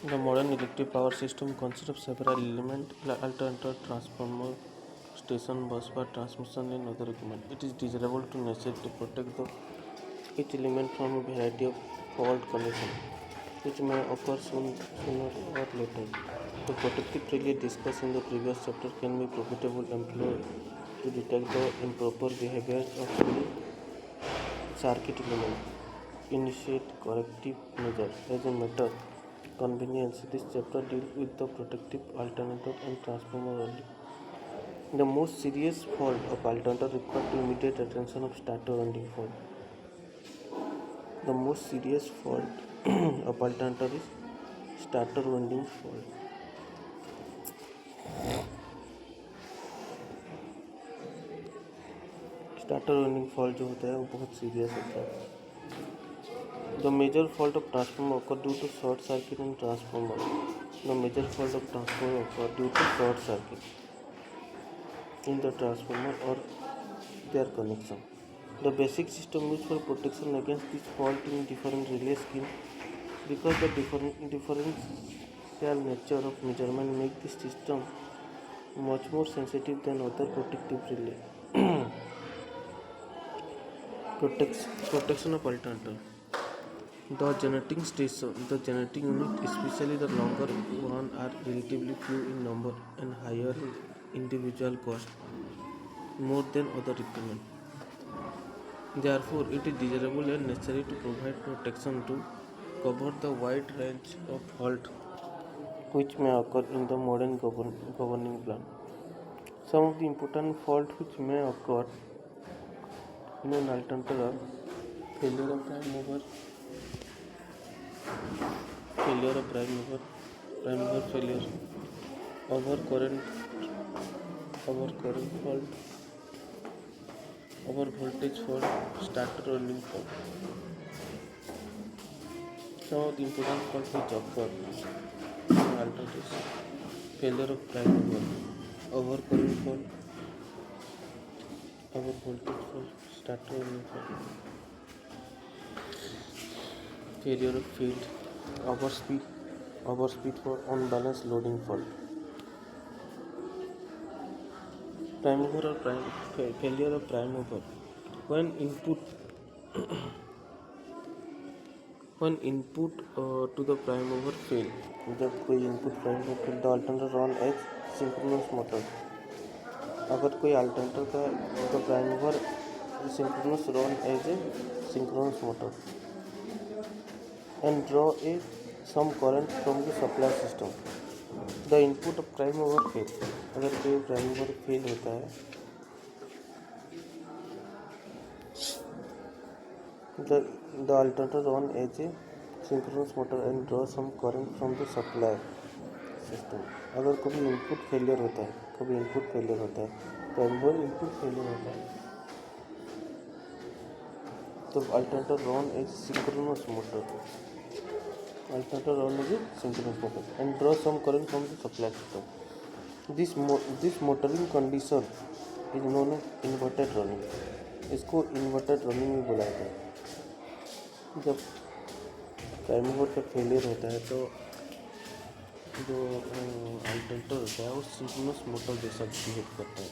The modern electric power system consists of several elements: alternator, transformer, station, bus bar, transmission, and other equipment. It is desirable to necessary to protect each element from a variety of fault conditions, which may occur sooner or later. The protective failure discussed in the previous chapter can be profitable employed to detect the improper behavior of any circuit element, initiate corrective measures. As a matter convenience, this chapter deals with the protective alternator and transformer only. The most serious fault of alternator requires immediate attention of starter winding fault. The most serious fault of alternator is starter winding fault. Starter running fault जो होता है वो बहुत serious होता है. The major fault of transformer occur due to short circuit in transformer. The major fault of transformer occur due to short circuit in the transformer or their connection. The basic system used for protection against this fault in different relay schemes, because the differential nature of measurement make this system much more sensitive than other protective relay. Protection of alternator. The generating station, the generating unit, especially the longer one, are relatively few in number and higher in individual cost, more than other equipment. Therefore, it is desirable and necessary to provide protection to cover the wide range of fault which may occur in the modern governing plan. Some of the important faults which may occur in an alternator are failure of prime mover, failure, overcurrent, overcurrent fault, over voltage fault, starter running fault. Some of the important faults which occur in alternators: failure of prime mover, overcurrent fault, over voltage fault, starter running fault, failure of field, overspeed for unbalanced loading fault. Prime mover or failure of prime mover. When input to the prime mover fail, जब कोई input prime mover fail, the alternator run as synchronous motor. अगर कोई alternator का prime mover synchronous run as a synchronous motor and draw some current from the supply system. The input of prime mover fail. अगर कोई prime mover fail होता है, the alternator run as a synchronous motor and draw some current from the supply system. अगर कभी input failure होता है, prime mover input failure होता है, तो alternator run as synchronous motor. And draw some current from the supply system. This motoring condition is known as inverted running. इसको inverted running भी बोला जाता है. जब प्राइम मूवर का फेलियर होता है तो जो अल्टरनेटर होता है वो सिंक्रोनस मोटर जैसा बिहेव करता है.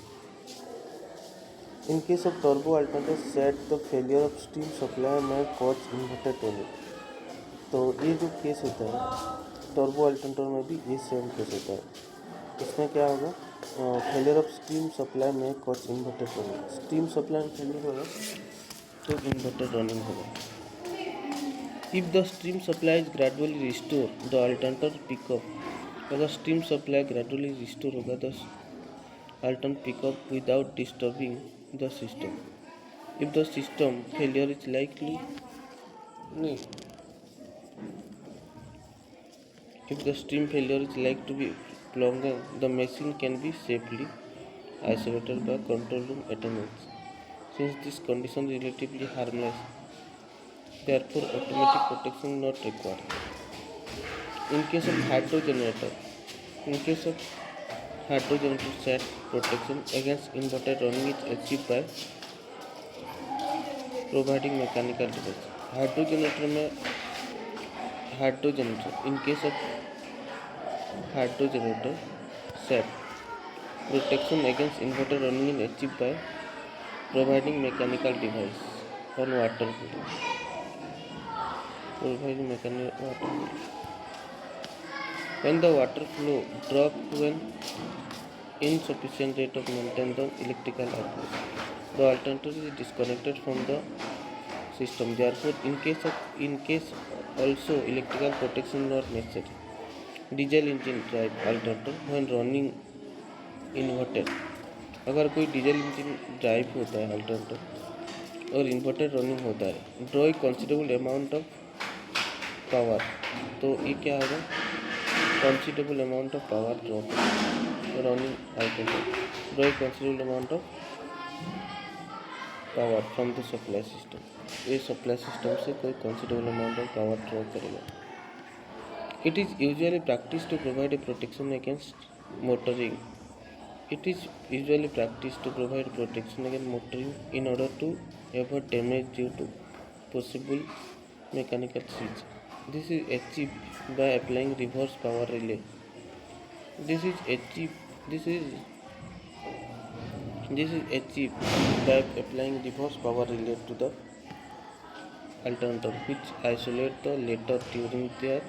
In case of turbo alternator set, the failure of steam supply may cause inverted running. तो ये जो केस होता है टर्बो अल्टरनेटर में भी ये सेम केस होता है. इसमें क्या होगा, फेलियर ऑफ स्टीम सप्लाई में cause inverted running. Steam supply में फेलियर होगा तो इन्वर्टेड रनिंग होगा. If the steam supply is gradually restore the alternator pickup. अगर स्टीम सप्लाई ग्रेजुअली रिस्टोर होगा तो alternator pickup without disturbing the system. If the system failure is likely नहीं. If the steam failure is like to be prolonged, the machine can be safely isolated by control room attendants. Since this condition is relatively harmless, therefore automatic protection is not required. In case of hydro generator set, protection against inverted running is achieved by providing mechanical device. Hydro generator in case of Hydrogenerator SAP. Protection against inverter running is achieved by providing mechanical device on water flow. Providing mechanical water flow. When the water flow drops to an insufficient rate of maintain the electrical output, the alternator is disconnected from the system. Therefore, in case also electrical protection not necessary. Diesel engine drive alternator when running inverter, अगर कोई diesel engine drive होता है alternator और inverter running होता है, draw considerable amount of power, तो ये क्या होगा, considerable amount of power draw running alternator, draw considerable amount of power from the supply system. ये सप्लाई सिस्टम से कोई considerable amount of power draw करेगा। It is usually practiced to provide a protection against motoring. It is usually practiced to provide protection against motoring in order to avoid damage due to possible mechanical switch. This is achieved by applying reverse power relay. This is achieved by applying reverse power relay to the alternator, which isolate the latter during their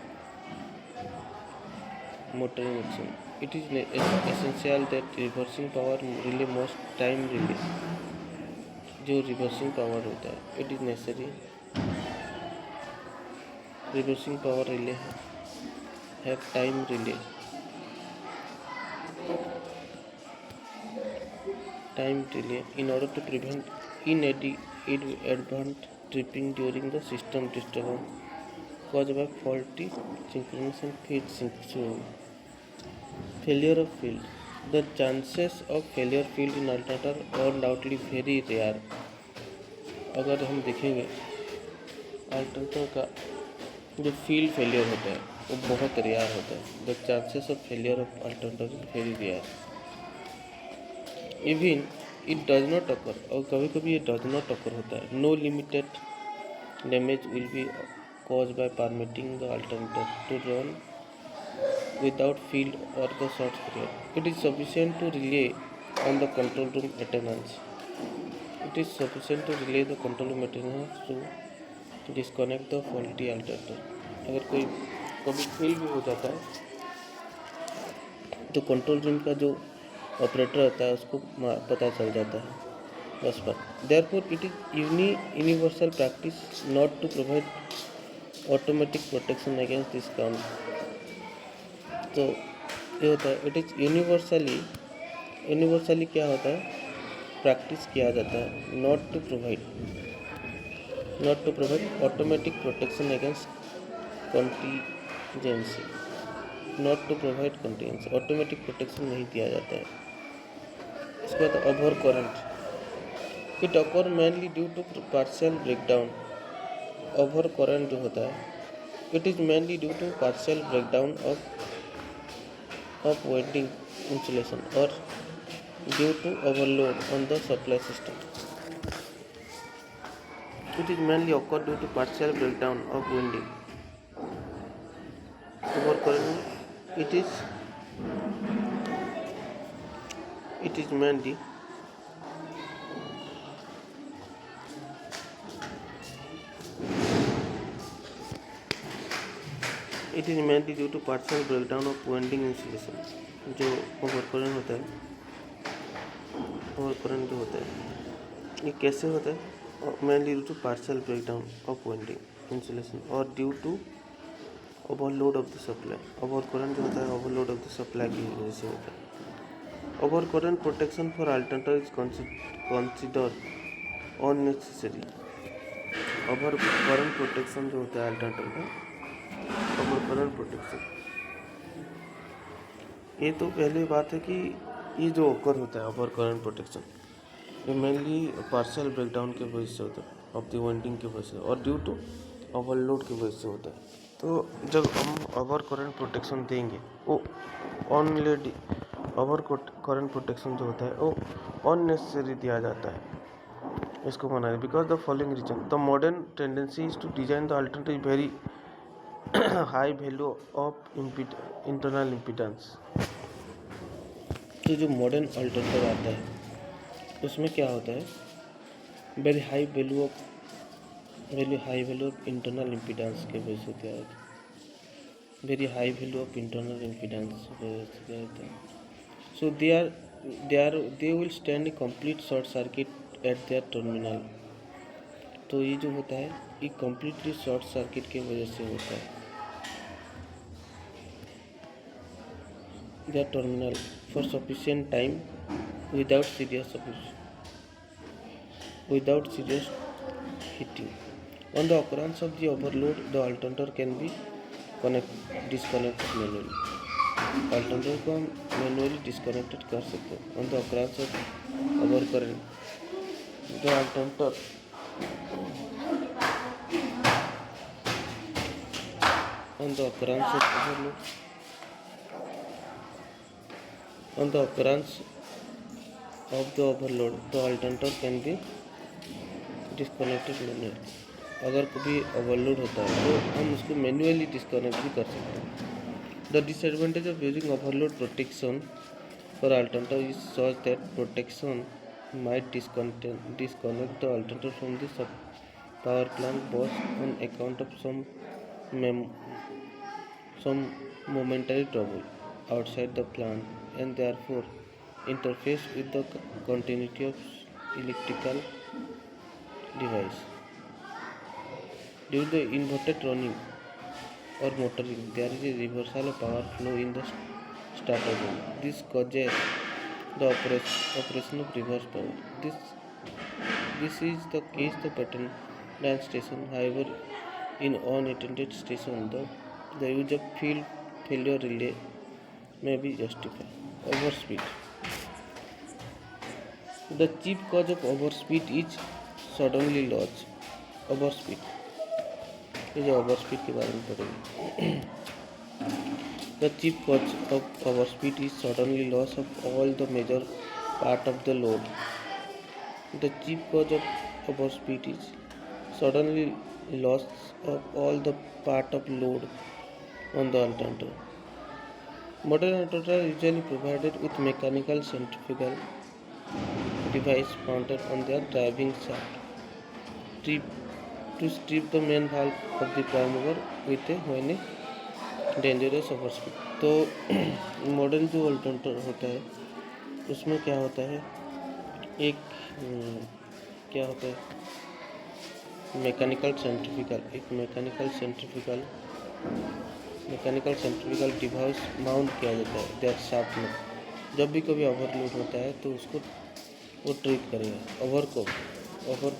motoring action. It is essential that reversing power relay most time relay, जो reversing power होता है, it is necessary reversing power relay have time relay in order to prevent inadvertent tripping during the system disturbance caused by faulty synchronous and feed sync. Failure of field. The chances of failure field in alternator are undoubtedly very rare. अगर हम देखेंगे alternator का जो field failure होता है वो बहुत rare होता है। The chances of failure of alternator is very rare. Even it does not occur, और कभी कभी ये डज नॉट अकर होता है। No limited damage will be cause by permitting the alternator to run without field or the short period. It is sufficient to rely on the control room maintenance. It is sufficient to relay the control room maintenance to disconnect the faulty alternator. अगर कोई कभी fail भी हो जाता है तो control room का जो ऑपरेटर होता है उसको पता चल जाता है बस पर। Therefore, it is universal practice not to provide automatic protection against this count. तो ये होता है, इट इज़ यूनिवर्सली क्या होता है, प्रैक्टिस किया जाता है not to provide automatic protection against contingency, not to provide contingency, automatic protection नहीं दिया जाता है। इसके बाद over current, it occur mainly due to partial breakdown. Over current जो होता है it is mainly due to partial breakdown of winding insulation or due to overload on the supply system. It is mainly occur due to partial breakdown of winding. Overcurrent, it is mainly due to partial breakdown of winding insulation। जो overcurrent होता है, overcurrent जो होता है ये कैसे होता है, mainly due to partial breakdown of winding insulation और due to overload of the supply. Overcurrent जो होता है ओवरलोड ऑफ द सप्लाई की वजह से होता है। Overcurrent protection for alternator is considered unnecessary. Overcurrent protection जो होता है अल्टरनेटर का, ओवरकरंट प्रोटेक्शन, ये तो पहली बात है कि ये जो ओकर होता है ओवरकरंट प्रोटेक्शन ये मेनली पार्शियल ब्रेकडाउन की वजह से होता है ऑफ द वाइंडिंग की वजह से और ड्यू टू ओवरलोड की वजह से होता है। तो जब हम ओवरकरंट प्रोटेक्शन देंगे वो ऑनलेडी ओवरकरंट प्रोटेक्शन जो होता है वो अननेसेसरी दिया जाता है। इसको मना है because the following reason, the modern tendency is to design the alternative very high value of internal impedance. तो जो मॉडर्न अल्टरनेटर आता है उसमें क्या होता है, very high value of internal impedance के वजह से क्या होता है, very high value of internal impedance वजह से क्या होता है। So they will stand a complete short circuit at their terminal. तो ये जो होता है ये कम्प्लीटली शॉर्ट सर्किट की वजह से होता है, there terminal for sufficient time without serious heating. On the occurrence of the overload, the alternator can be disconnected manually. Alternator को हम मैनुअली डिस्कनेक्टेड कर सकते हैं। On the occurrence of overcurrent, the alternator on the occurrence of overload, on the occurrence of the overload, the alternator can be disconnected manually. अगर कभी overload होता है तो हम उसको मैनुअली डिस्कनेक्ट भी कर सकते हैं। The disadvantage of using overload protection for alternator is such that protection might disconnect the alternator from the power plant bus on account of some momentary trouble outside the plant and therefore interface with the continuity of electrical device. During the inverted running or motoring, there is a reversal of power flow in the starter zone. This causes the operation of reverse power. This is the case the pattern dance station. However, in unattended station, the use of field failure relay may be justified. Overspeed. The chief cause of overspeed is suddenly loss. Overspeed. ये जो overspeed के बारे में पढ़ेंगे। The chief cause of overspeed is suddenly loss of all the major part of the load. The chief cause of overspeed is suddenly loss of all the part of load on the alternator. Modern alternators are usually provided with mechanical centrifugal device mounted on their driving shaft to strip the main valve of the prime mover with a when a dangerous overspeed. तो modern जो alternator होता है उसमें क्या होता है, एक क्या होता है मैकेनिकल सेंट्रीफ्यूगल डिवाइस माउंट किया जाता है दैट शाफ्ट में। जब भी कभी ओवरलोड होता है तो उसको वो ट्रीट करेगा over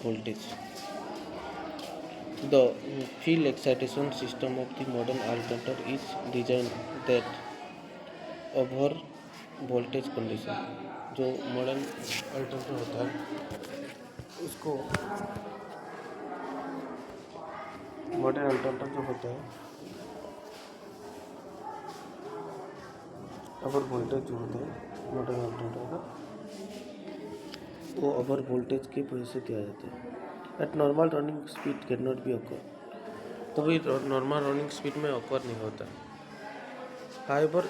voltage. The field excitation system of the modern alternator is design that over voltage condition. जो मॉडर्न अल्टरनेटर होता है उसको मॉडर्न अल्टरनेटर जो होता है ओवर वोल्टेज जो होता है मॉडर्न अल्टरनेटर का वो ओवर वोल्टेज की वजह से दिया जाता है। At normal running speed can not be occur. तो भी नॉर्मल रनिंग स्पीड में ऑकर नहीं होता। However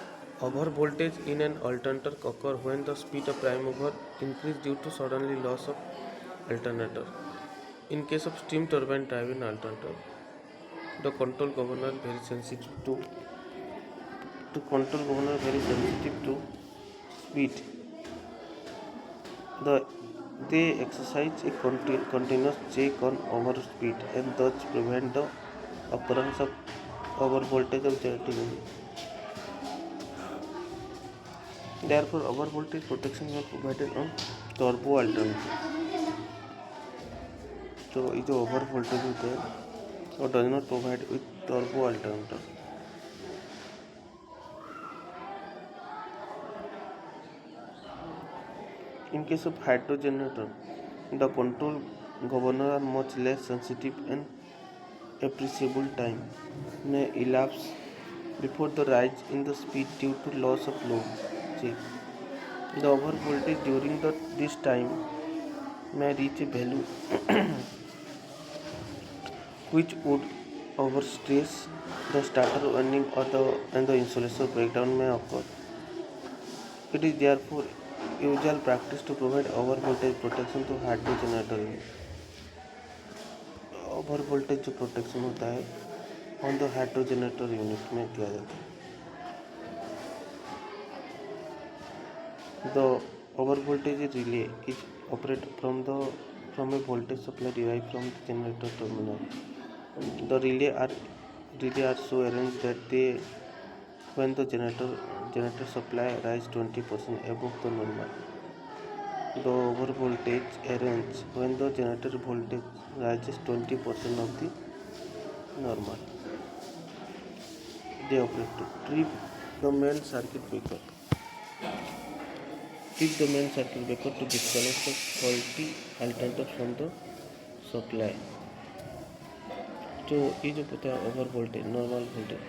over voltage in an alternator occur when the speed of prime mover increase due to suddenly loss of alternator. In case of steam turbine driven alternator, the control governor very sensitive to speed. They exercise a continuous check on overspeed and thus prevent the occurrence of overvoltage of generating. Therefore, overvoltage protection is provided on turbo alternator. So, ये जो overvoltage होते हैं वो does not provide with turbo alternator. In case of hydro generator, the control governor are much less sensitive and appreciable time may elapse before the rise in the speed due to loss of load check. The over voltage during this time may reach a value which would over stress, the starter warning and the insulation breakdown may occur. It is therefore usual practice to provide over voltage protection to hardware generator unit. Over voltage जो protection होता है on the हाइड्रोजनेटर unit में दिया जाता है. The over voltage relay is operate from A voltage supply derived from the generator terminal. The relay are so arranged that they when the generator supply rise 20% above the normal. The over voltage arrange when the generator voltage rises 20% of the normal. They operate to trip the main circuit breaker. Trip the main circuit breaker to disconnect the faulty alternator from the supply. तो ये जो पता है over voltage normal voltage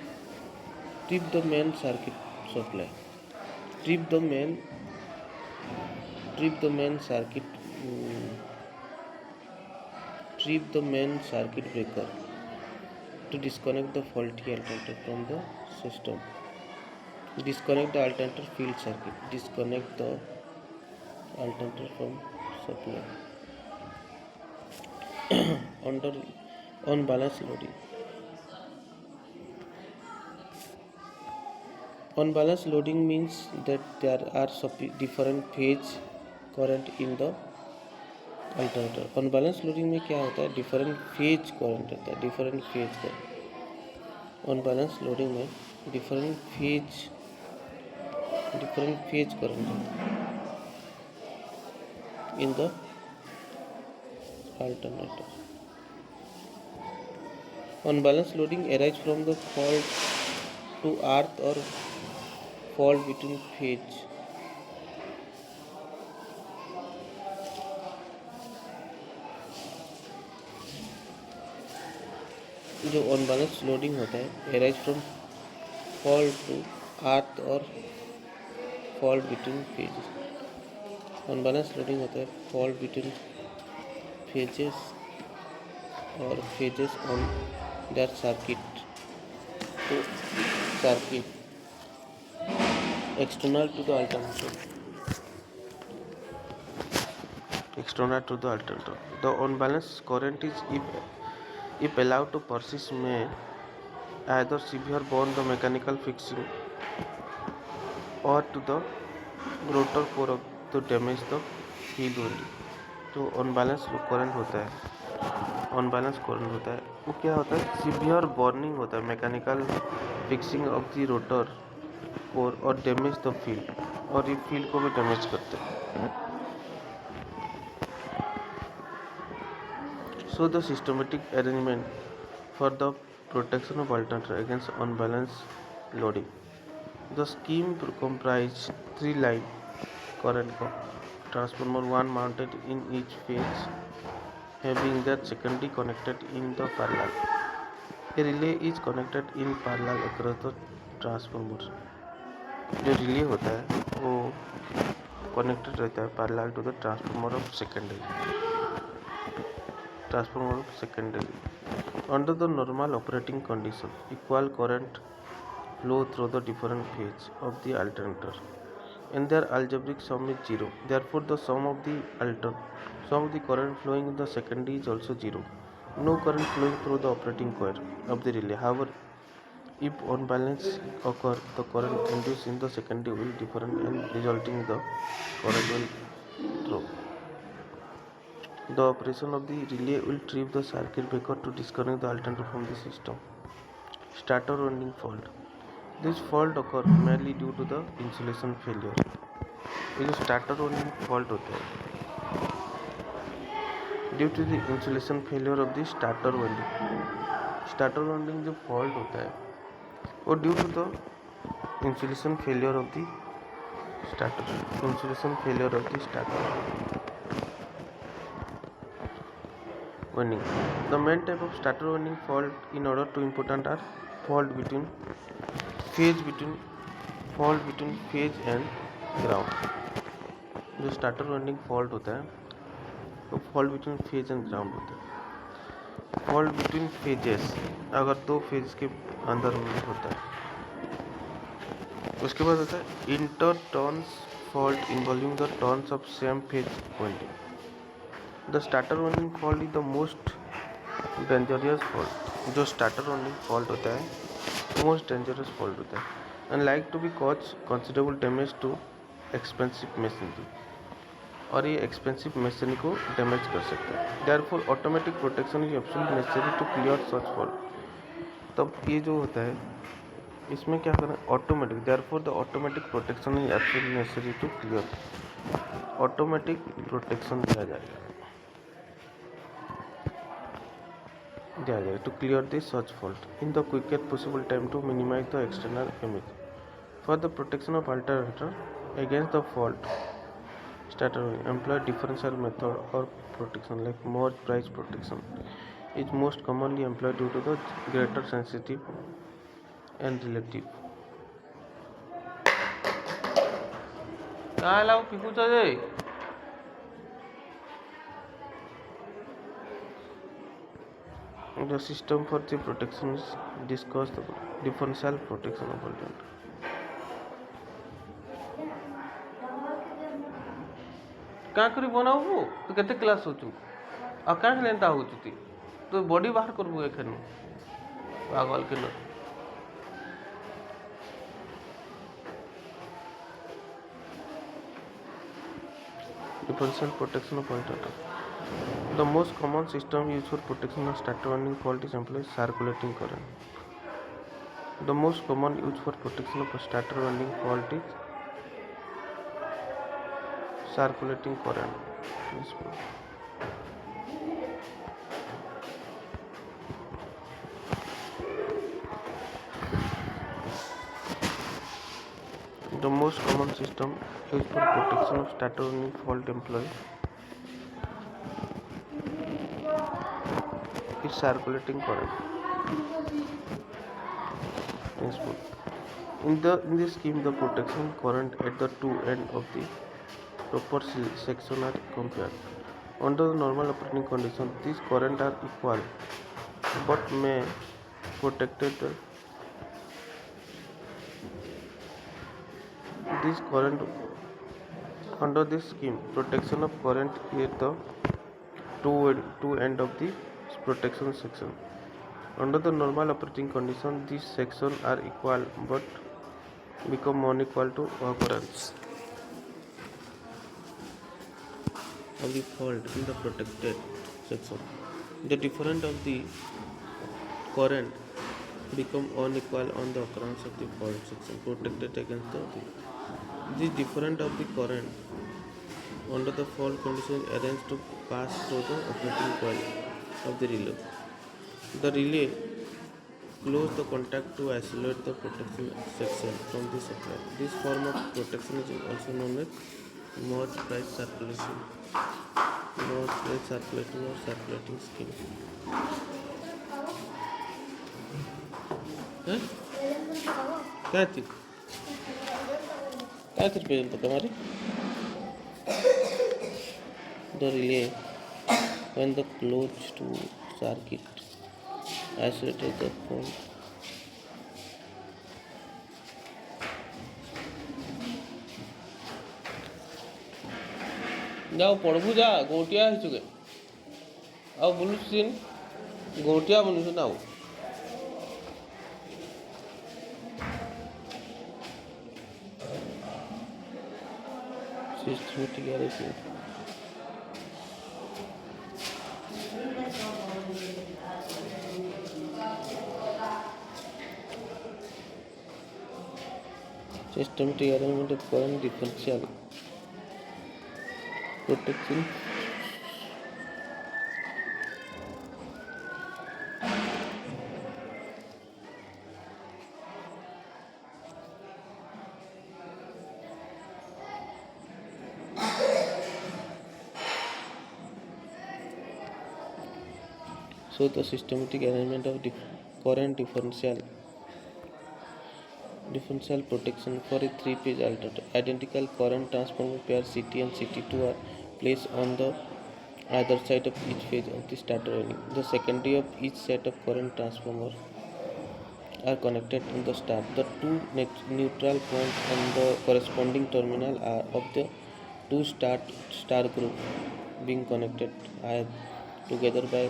trip the main circuit supply trip the main circuit breaker to disconnect the faulty alternator from the system. Disconnect the alternator field circuit. Disconnect the alternator from supply. Under unbalanced loading. Unbalanced loading means that there are different phase current in the alternator. Unbalanced loading में क्या होता है different phase current होता है different phase current. Unbalanced loading में different phase current होता है in the alternator. Unbalanced loading arises from the fault to earth or fault between phase. जो अनबैलेंस लोडिंग होता है arise from fault to earth और fault between phases. Unbalance loading होता है fault between phases और phases on that circuit to circuit external to the alternator. The unbalanced current is if allowed to persist may either severe burn the mechanical fixing or to the rotor core to damage the field winding. जो unbalanced current होता है वो क्या होता है severe burning होता है mechanical fixing of the rotor core और डैमेज द फील्ड और ये फील्ड को भी डैमेज करते हैं. So the systematic arrangement for the protection of alternator against unbalanced loading. The scheme comprise 3 line current transformer, one mounted in each phase having their secondary connected in the parallel. A relay is connected in parallel across the transformer. जो relay होता है वो connected रहता है parallel to the transformer of secondary. Under the normal operating condition, equal current flow through the different phases of the alternator and their algebraic sum is 0. Therefore, the sum of the current flowing in the secondary is also 0. No current flowing through the operating coil of the relay. However, if unbalance occurs, the current induced in the secondary will differ and resulting the current will through. The operation of the relay will trip the circuit breaker to disconnect the alternator from the system. Starter winding fault. This fault occurs mainly due to the insulation failure. ये जो starter warning fault होता है due to the insulation failure of the starter warning जो fault होता है वो due to the insulation failure of the starter warning. The main type of starter warning fault in order to important are fault between phase and ground. जो starter warning fault होता है वो fault between phase and ground होता है. Fault between phases, अगर दो phase के अंदर में होता है। उसके बाद होता है inter turns fault involving the turns of same phase winding. The starter winding fault is the most dangerous fault. जो स्टार्टर वाइंडिंग फॉल्ट होता है मोस्ट डेंजरस फॉल्ट होता है and like to be cause considerable damage to expensive machinery, और ये expensive machinery को damage कर सकता है। Therefore automatic protection is absolutely necessary to clear such fault. तब ये जो होता है इसमें क्या करना है, automatic, therefore the automatic protection is absolutely necessary to clear. Automatic protection दिया जाएगा to clear this such fault in the quickest possible time to minimise the external damage. For the protection of alternator against the fault, starter employ differential method or protection like merge price protection is most commonly employed due to the greater sensitive and relative। काय लाव पिकूचा रे the system for the protection is discussed the differential protection of alternator। क्या करी बनाबू तो केते class होचु आ क्या लेंता होचु ती तो बॉडी बाहर करबू एखन पागल के न। Differential protection of alternator, the most common system used for protection of starter winding fault is employs circulating current। The most common use for protection of a starter winding fault is circulating current। The most common system used for protection of starter winding fault employs is circulating current principle। In this scheme, the protection current at the two ends of the proper section are compared। Under the normal operating condition, these currents are equal but may protected this current. Under this scheme, protection of current at the two end of the protection section। Under the normal operating condition, these sections are equal but become unequal to occurrence of the fault in the protected section। The difference of the current become unequal on the occurrence of the fault section protected against the difference of the current under the fault condition is arranged to pass through the operating coil of the relay। The relay close the contact to isolate the protection section from the supply। This form of protection is also known as merge price circulation, merge price circulating or circulating scheme। क्या थी तुम्हारी the relay when the closed to circuit isolated the phone। जाओ पढ़बू जा गोटिया चुके ଆଉ ବୁଲୁଛିନ୍ ଗୋଟିଆ ବୁଲୁଛୁ ନା ଆଉ systematic arrangement. Systematic arrangement of current differential protection so the systematic arrangement of current differential protection for a three-phase alternator। Identical current transformer pair CT and CT2 are placed on the either side of each phase of the starter running. The secondary of each set of current transformer are connected in the start. The two neutral points and the corresponding terminal are of the two star group being connected are together by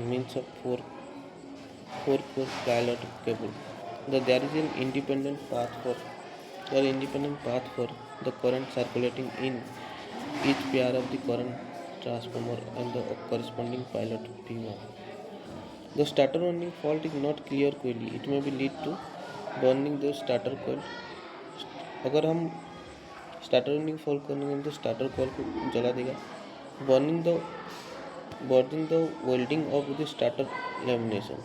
means of four pilot cable. There is an independent path for the current circulating in each pair of the current transformer and the corresponding pilot being on. The starter running fault is not clear quickly. It may be lead to burning the starter coil. अगर हम starter running fault करने के तो starter coil को जला देगा. Burning the welding of the starter lamination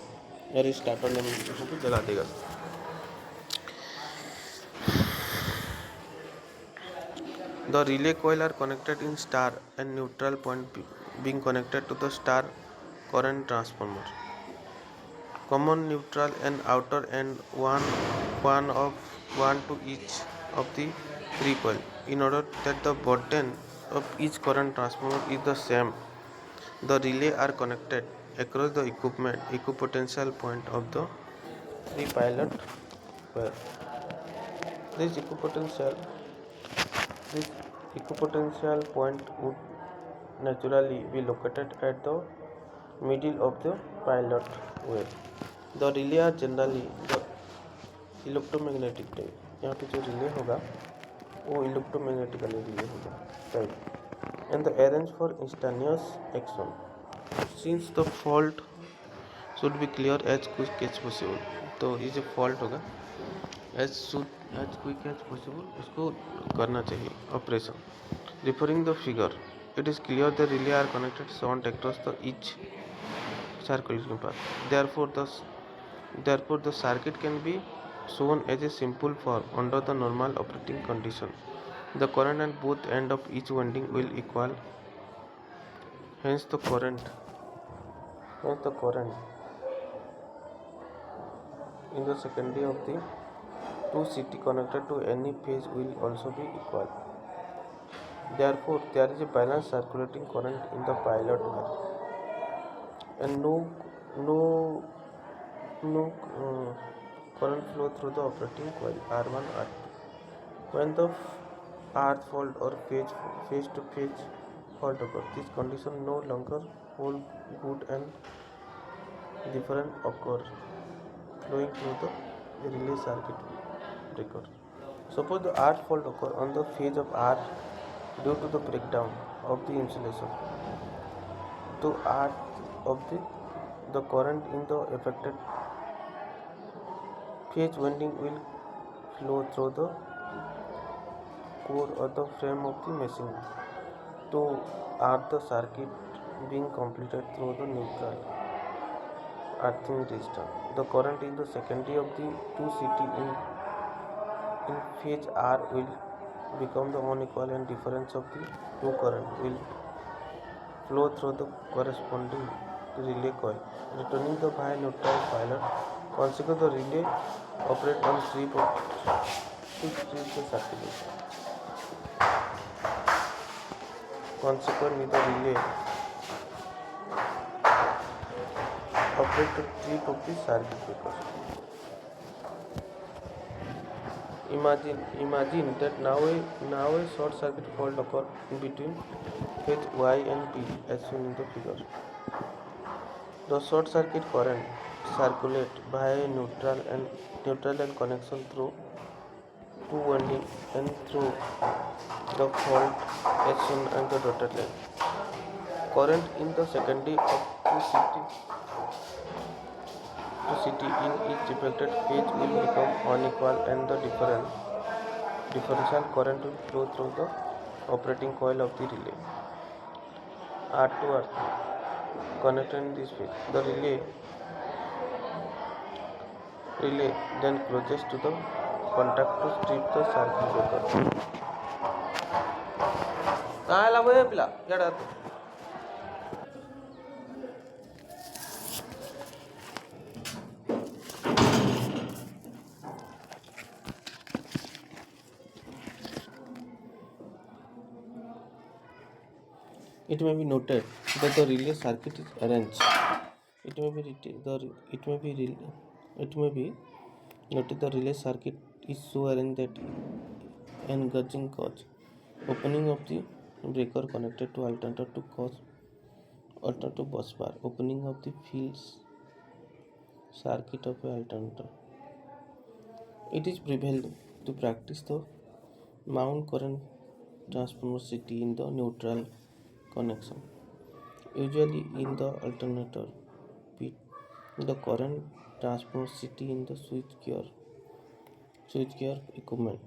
और starter lamination को जला देगा. The relay coil are connected in star and neutral point being connected to the star current transformer. Common neutral and outer end one to each of the three coil. In order that the burden of each current transformer is the same, the relay are connected across the equipotential point of the three pilot coil. This equipotential point would naturally be located at the middle of the pilot wheel. The relay are generally the electromagnetic type. यहाँ पे जो relay होगा वो electromagnetically relay होगा type and the arrange for instantaneous action since the fault should be clear as quick as possible. तो ये जो fault होगा एज क्विक एज पॉसिबल उसको करना चाहिए operation. Referring the figure it is clear the relay are connected short across the each circulating path. Therefore, the circuit can be shown as a simple form under the normal operating condition. The current at both ends of each winding will equal. Hence, the current in the secondary of the two CT connected to any phase will also be equal. Therefore, there is a balanced circulating current in the pilot wire, and no current flow through the operating coil R1 R2. When the earth fault or phase to phase fault occurs, this condition no longer hold good and different occur flowing through the relay circuit breaker. Suppose the earth fault occur on the phase of R due to the breakdown of the insulation. To earth of the current in the affected phase winding will flow through the core or the frame of the machine to earth the circuit being completed through the neutral earthing resistance. The current in the secondary of the 2CT in phase R will become the unequal and difference of the two current will flow through the corresponding relay coil, returning the via neutral pilot. Consequently, the relay operate on strip to strip the circulation. Consequently, the relay operate to strip of the circuit breaker. Imagine that now a short circuit fault occurs in between phase Y and B as shown in the figure. The short circuit current circulate via neutral and connection through two winding and through the fault as shown on the dotted line. Current in the secondary of 2CT in each affected phase will become unequal and the differential current will flow through the operating coil of the relay. R2 R3 connected in this phase. The relay then closes to the contact to strip the circuit breaker. कहाँ ला वो पिला यार It may be noted that the relay circuit is arranged. It may be reta- the it may be rel- it may be noted the relay circuit is so arranged that engaging cause opening of the breaker connected to alternator to cause alternator bus bar opening of the field circuit of a alternator. It is prevailed to practice the mount current transformer city in the neutral connection. Usually in the alternator pit, the current transformer city in the switchgear equipment.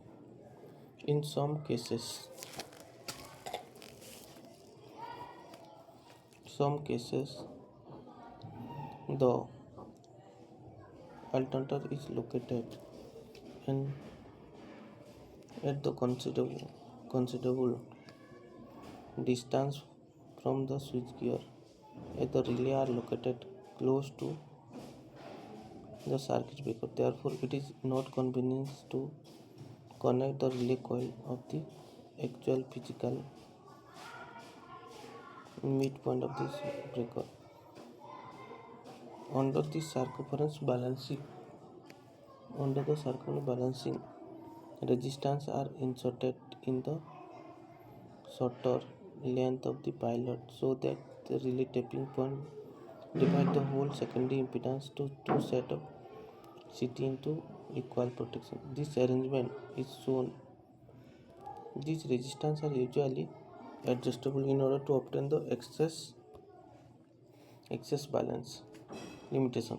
In some cases, the alternator is located in at the considerable distance from the switchgear, as the relay are located close to the circuit breaker. Therefore, it is not convenient to connect the relay coil of the actual physical midpoint of this breaker. Under the circumference balancing, under the circumference balancing, resistance are inserted in the shorter length of the pilot so that the relay tapping point divide the whole secondary impedance to two set of CT into equal protection. This arrangement is shown. These resistance are usually adjustable in order to obtain the excess balance. Limitation.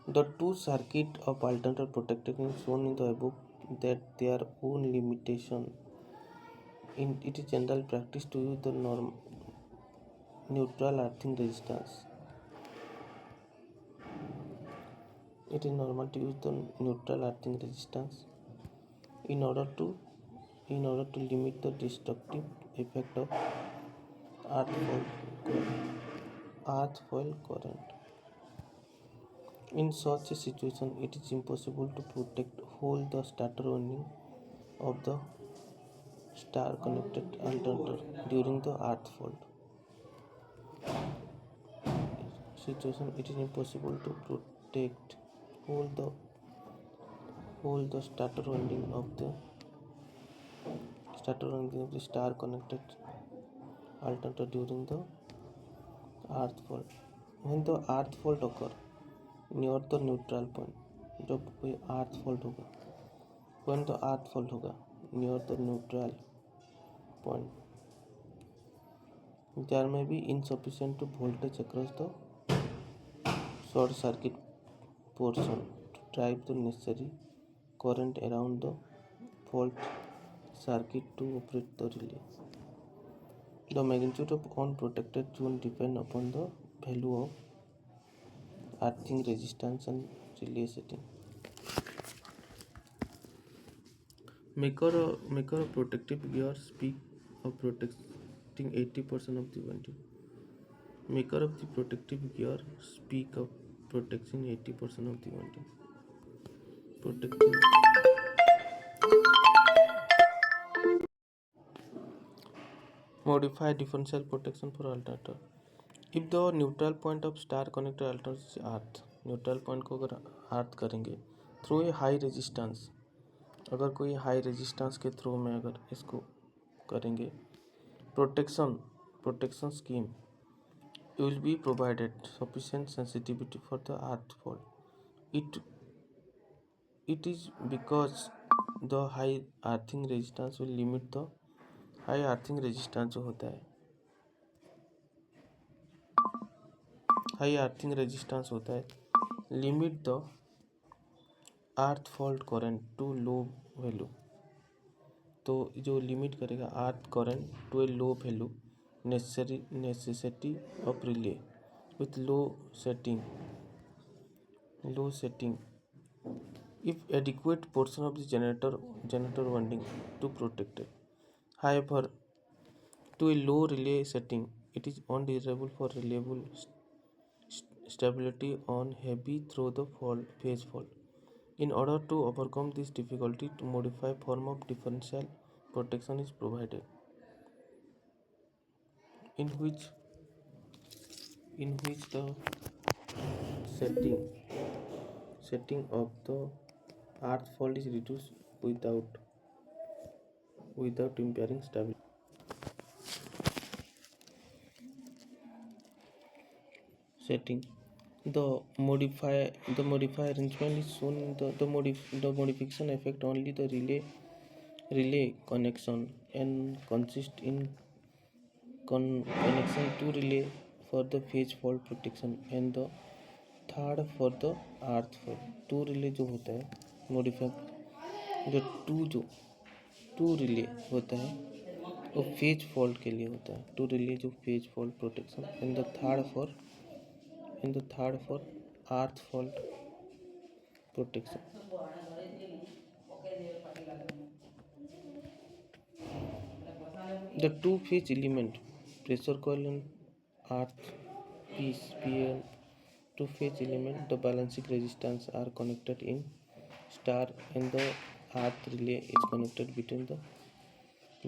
The two circuit of alternator protection shown in the above that their own limitation. It is general practice to use the neutral earthing resistance. It is normal to use the neutral earthing resistance in order to limit the destructive effect of earth foil current. In such a situation, it is impossible to hold the starter winding of the star connected alternator during the earth fault situation. It is impossible to hold the starter winding of the star connected alternator during the earth fault. When the earth fault occur near the neutral point, जब कोई earth fault होगा, when the earth fault होगा near the neutral point, there may be insufficient to voltage across the short circuit portion to drive the necessary current around the fault circuit to operate the relay. The magnitude of unprotected zone depends upon the value of earthing resistance and relay setting. Maker of protective gear speak of protecting 80% of the warranty. Maker of the protective gear speak of protecting 80% of the warranty. Protective modify differential protection for alternator. If the neutral point of star connector alternator is earth, neutral point को अगर अर्थ करेंगे through a high resistance, अगर कोई high resistance के through में अगर इसको करेंगे protection scheme will be provided sufficient sensitivity for the earth fault. It is because the high earthing resistance will limit the high earthing resistance जो होता है हाई earthing resistance होता है limit the earth fault current to low value. तो जो limit करेगा earth current to a low value necessity of relay with low setting if adequate portion of the generator winding to protect it. However, to a low relay setting, it is undesirable for reliable stability on heavy through the phase fault. In order to overcome this difficulty, to modify form of differential protection is provided. in which the setting of the earth fault is reduced without impairing stability. Setting the modify arrangement is shown. The modification affect only the relay connection and consist in connection to relay for the phase fault protection and the third for the earth fault. To relay जो होता है modify जो to relay होता है वो phase fault के लिए होता है. टू रिले जो phase fault protection and the third for earth fault protection. The two phase element pressure coil and earth piece PN two phase element the balancing resistance are connected in star and the earth relay is connected between the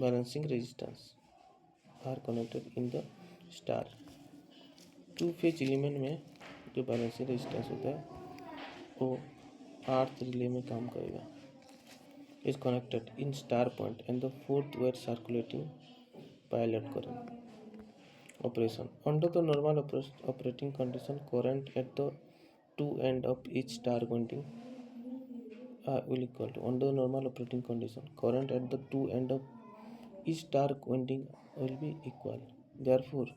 balancing resistance are connected in the star. Two phase element में जो balancing resistance होता है वो अर्थ relay में काम करेगा. Is connected in star point and the fourth wire circulating pilot current operation. Under the normal operating condition, current at the two end of each star winding will equal to. Under the normal operating condition, current at the two end of each star winding will be equal. Therefore,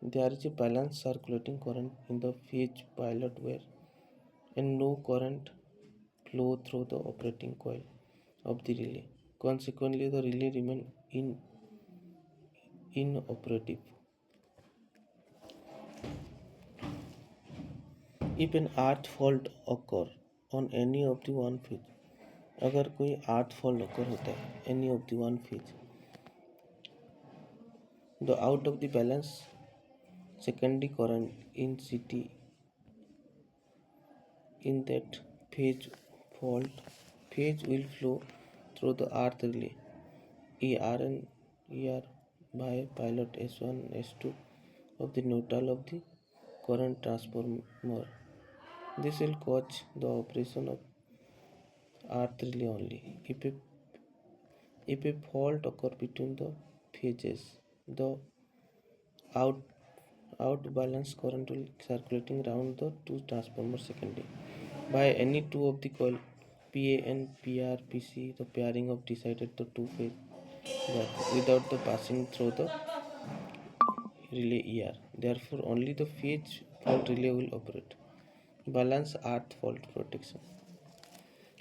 there is a balanced circulating current in the phase pilot wire and no current flow through the operating coil of the relay. Consequently, the relay remain inoperative. If an earth fault occur on any of the one phase, अगर कोई अर्थ fault occur होता है any of the one phase, the out of the balance secondary current in CT in that phase will flow through the earth relay ER and ER by pilot S1 S2 of the neutral of the current transformer. This will cause the operation of earth relay only. If a fault occurs between the phases, the out balanced current will circulating around the two transformers secondary by any two of the coil PA and PR PC. The pairing of decided the two phase without the passing through the relay ER. Therefore, only the phase fault relay will operate. Balance earth fault protection.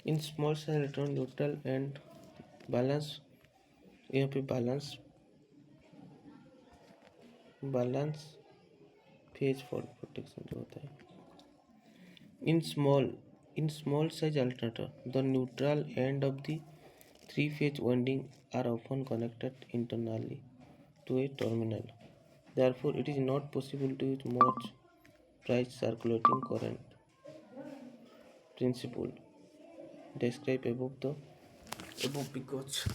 In small cell electron neutral and balance यहाँ पे balance phase fault protection जो होता है. In small size alternator, the neutral end of the three phase winding are often connected internally to a terminal. Therefore, it is not possible to use much price circulating current principle described above because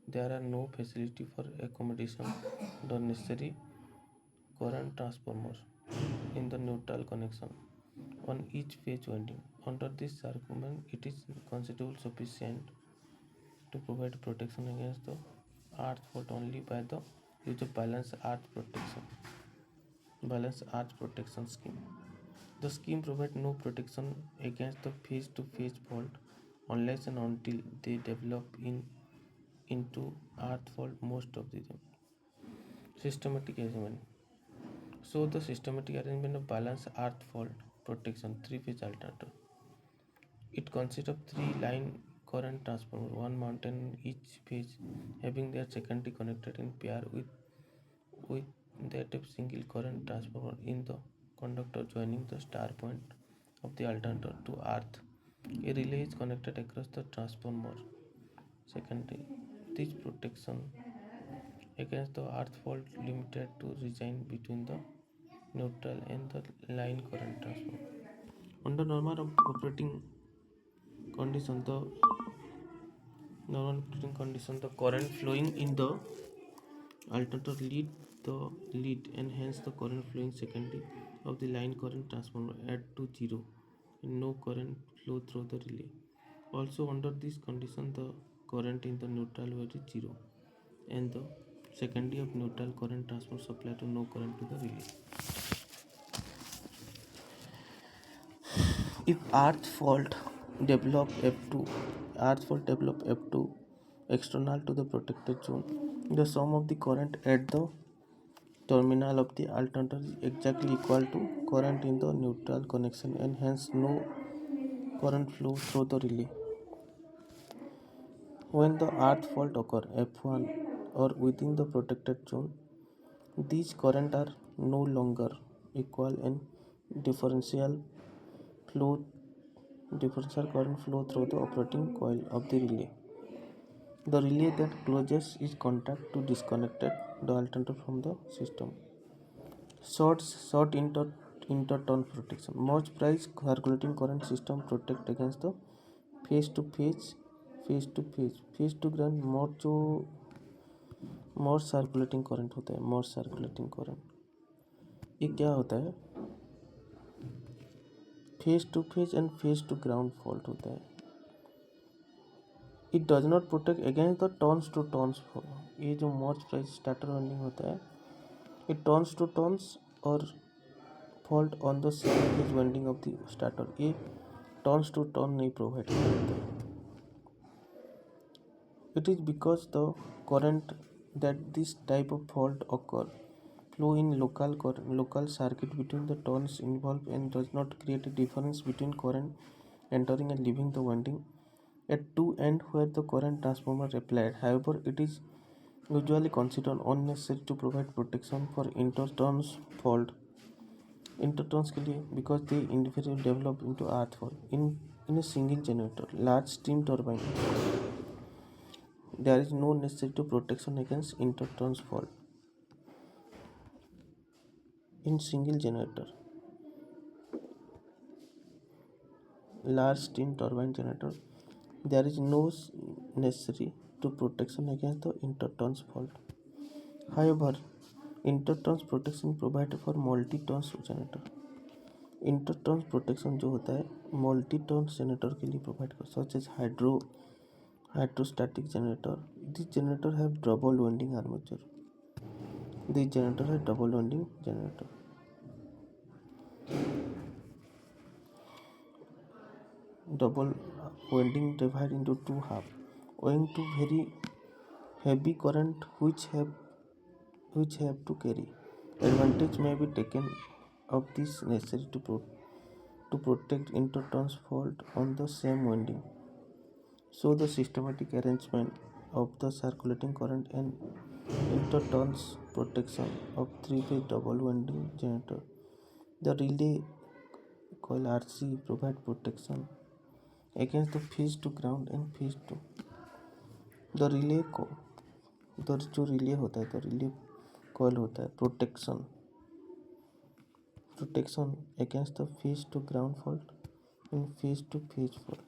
there are no facility for accommodation the necessary current transformer in the neutral connection on each phase winding. Under this argument, it is considered sufficient to provide protection against the earth fault only by the use of balanced earth protection scheme. The scheme provides no protection against the phase-to-phase fault unless and until they develop into earth fault most of the time. Systematic arrangement. So the systematic arrangement of balanced earth fault protection three-phase alternator. It consists of three line current transformer, one mounted in each phase, having their secondary connected in pair with that of single current transformer in the conductor joining the star point of the alternator to earth. A relay is connected across the transformer secondary. This protection against the earth fault limited to region between the neutral and the line current transformer. Under normal operating condition, the Normal operating condition, the current flowing in the alternator lead and hence the current flowing secondary of the line current transformer add to zero and no current flow through the relay. Also under this condition the current in the neutral wire is zero and the secondary of neutral current transformer supply to no current to the relay. If earth fault develop F2 external to the protected zone, the sum of the current at the terminal of the alternator is exactly equal to current in the neutral connection and hence no current flow through the relay. When the earth fault occur F1 or within the protected zone, these current are no longer equal and differential flow differential current flow through the operating coil of the relay. The relay that closes its contact to disconnected the alternator from the system. Short interturn protection. Merge price circulating current system protect against the phase to ground more circulating current होता है. More circulating current ये क्या होता है? Phase to phase and phase to ground fault होता है. It does not protect against the turns to turns. ये जो मर्ज प्राइस स्टार्टर वाइंडिंग होता है इट टर्न्स टू टर्न्स और fault on the same phase winding of the starter. ये turns to turn नहीं provide करता है. It is because the current that this type of fault occur flow in local circuit between the turns involved and does not create a difference between current entering and leaving the winding at two end where the current transformer applied. However, it is usually considered unnecessary to provide protection for interturns fault. Interturns के लिए because they invariably develop into earth fault in a single generator, large steam turbine. There is no necessary to protection against interturns fault. In single generator, large steam turbine generator, there is no necessary to protection against the interturns fault. However, interturns protection provided for multi-turns generator. Interturns protection जो होता है multi-turns generator के लिए provide कर such as hydrostatic generator. This generator have double winding armature. This generator has double winding generator. Double winding divided into two half owing to very heavy current which have to carry. Advantage may be taken of this necessary to protect interturns fault on the same winding. So the systematic arrangement of the circulating current and interturns protection of three-phase double winding generator. The relay coil RC provide protection against the phase to ground and phase to the relay the जो relay होता है तो relay coil होता है protection against the phase to ground fault and phase to phase fault.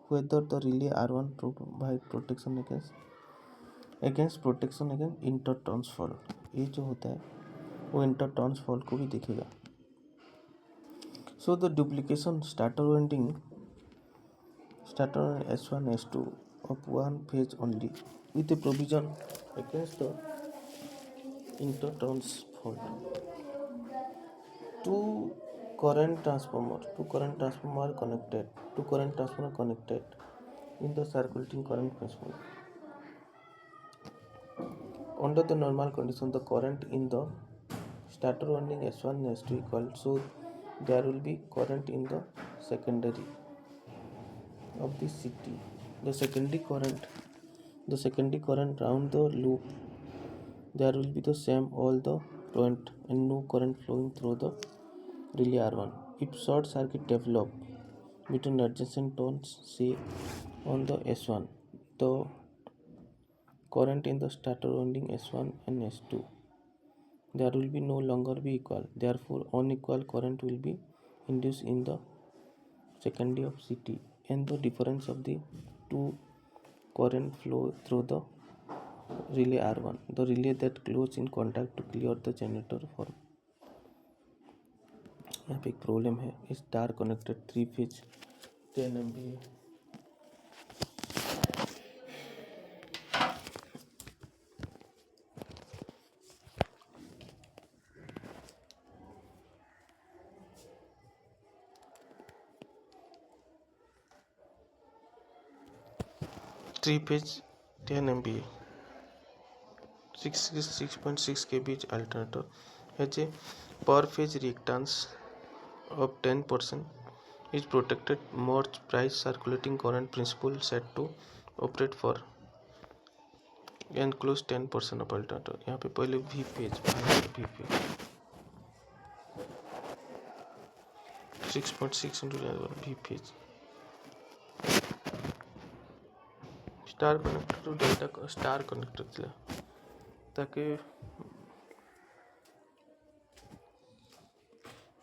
Whether the relay R1 provide protection against protection against interturns fault. ये जो होता है वो interturns fault को भी देखेगा. So the duplication starter winding S1 S2 of one phase only with a provision against the interturns fault. Two current transformer connected in the circulating current transformer. Under the normal condition, the current in the starter winding S1 and S2 equal, so there will be current in the secondary of the CT. The secondary current round the loop, there will be the same all the current and no current flowing through the relay R1. If short circuit develop between adjacent turns, say on the S1, the current in the starter winding S1 and S2, there will be no longer be equal. Therefore, unequal current will be induced in the secondary of CT. and the difference of the two current flow through the relay R1. The relay that close in contact to clear the generator for यहाँ पे एक problem है star connected 3 phase 10 MVA 3 phase 10 MVA 6.6 kV alternator has a per phase reactance of 10% is protected merge price circulating current principle set to operate for enclosed 10% of alternator। यहाँ पे पहले V phase 6.6 into V phase star connector to delta star connector थिला ताकि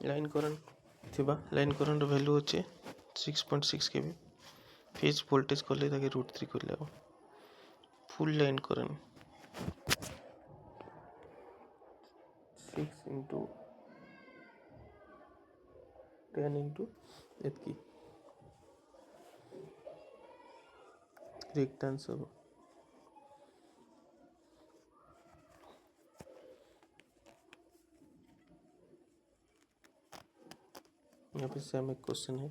line current थिबा line current value होचे 6.6 kV phase voltage कले ताकि √3 करले full line current 6 into 10 into एतकी रिएक्टेंस अब यहाँ पे सेम एक क्वेश्चन है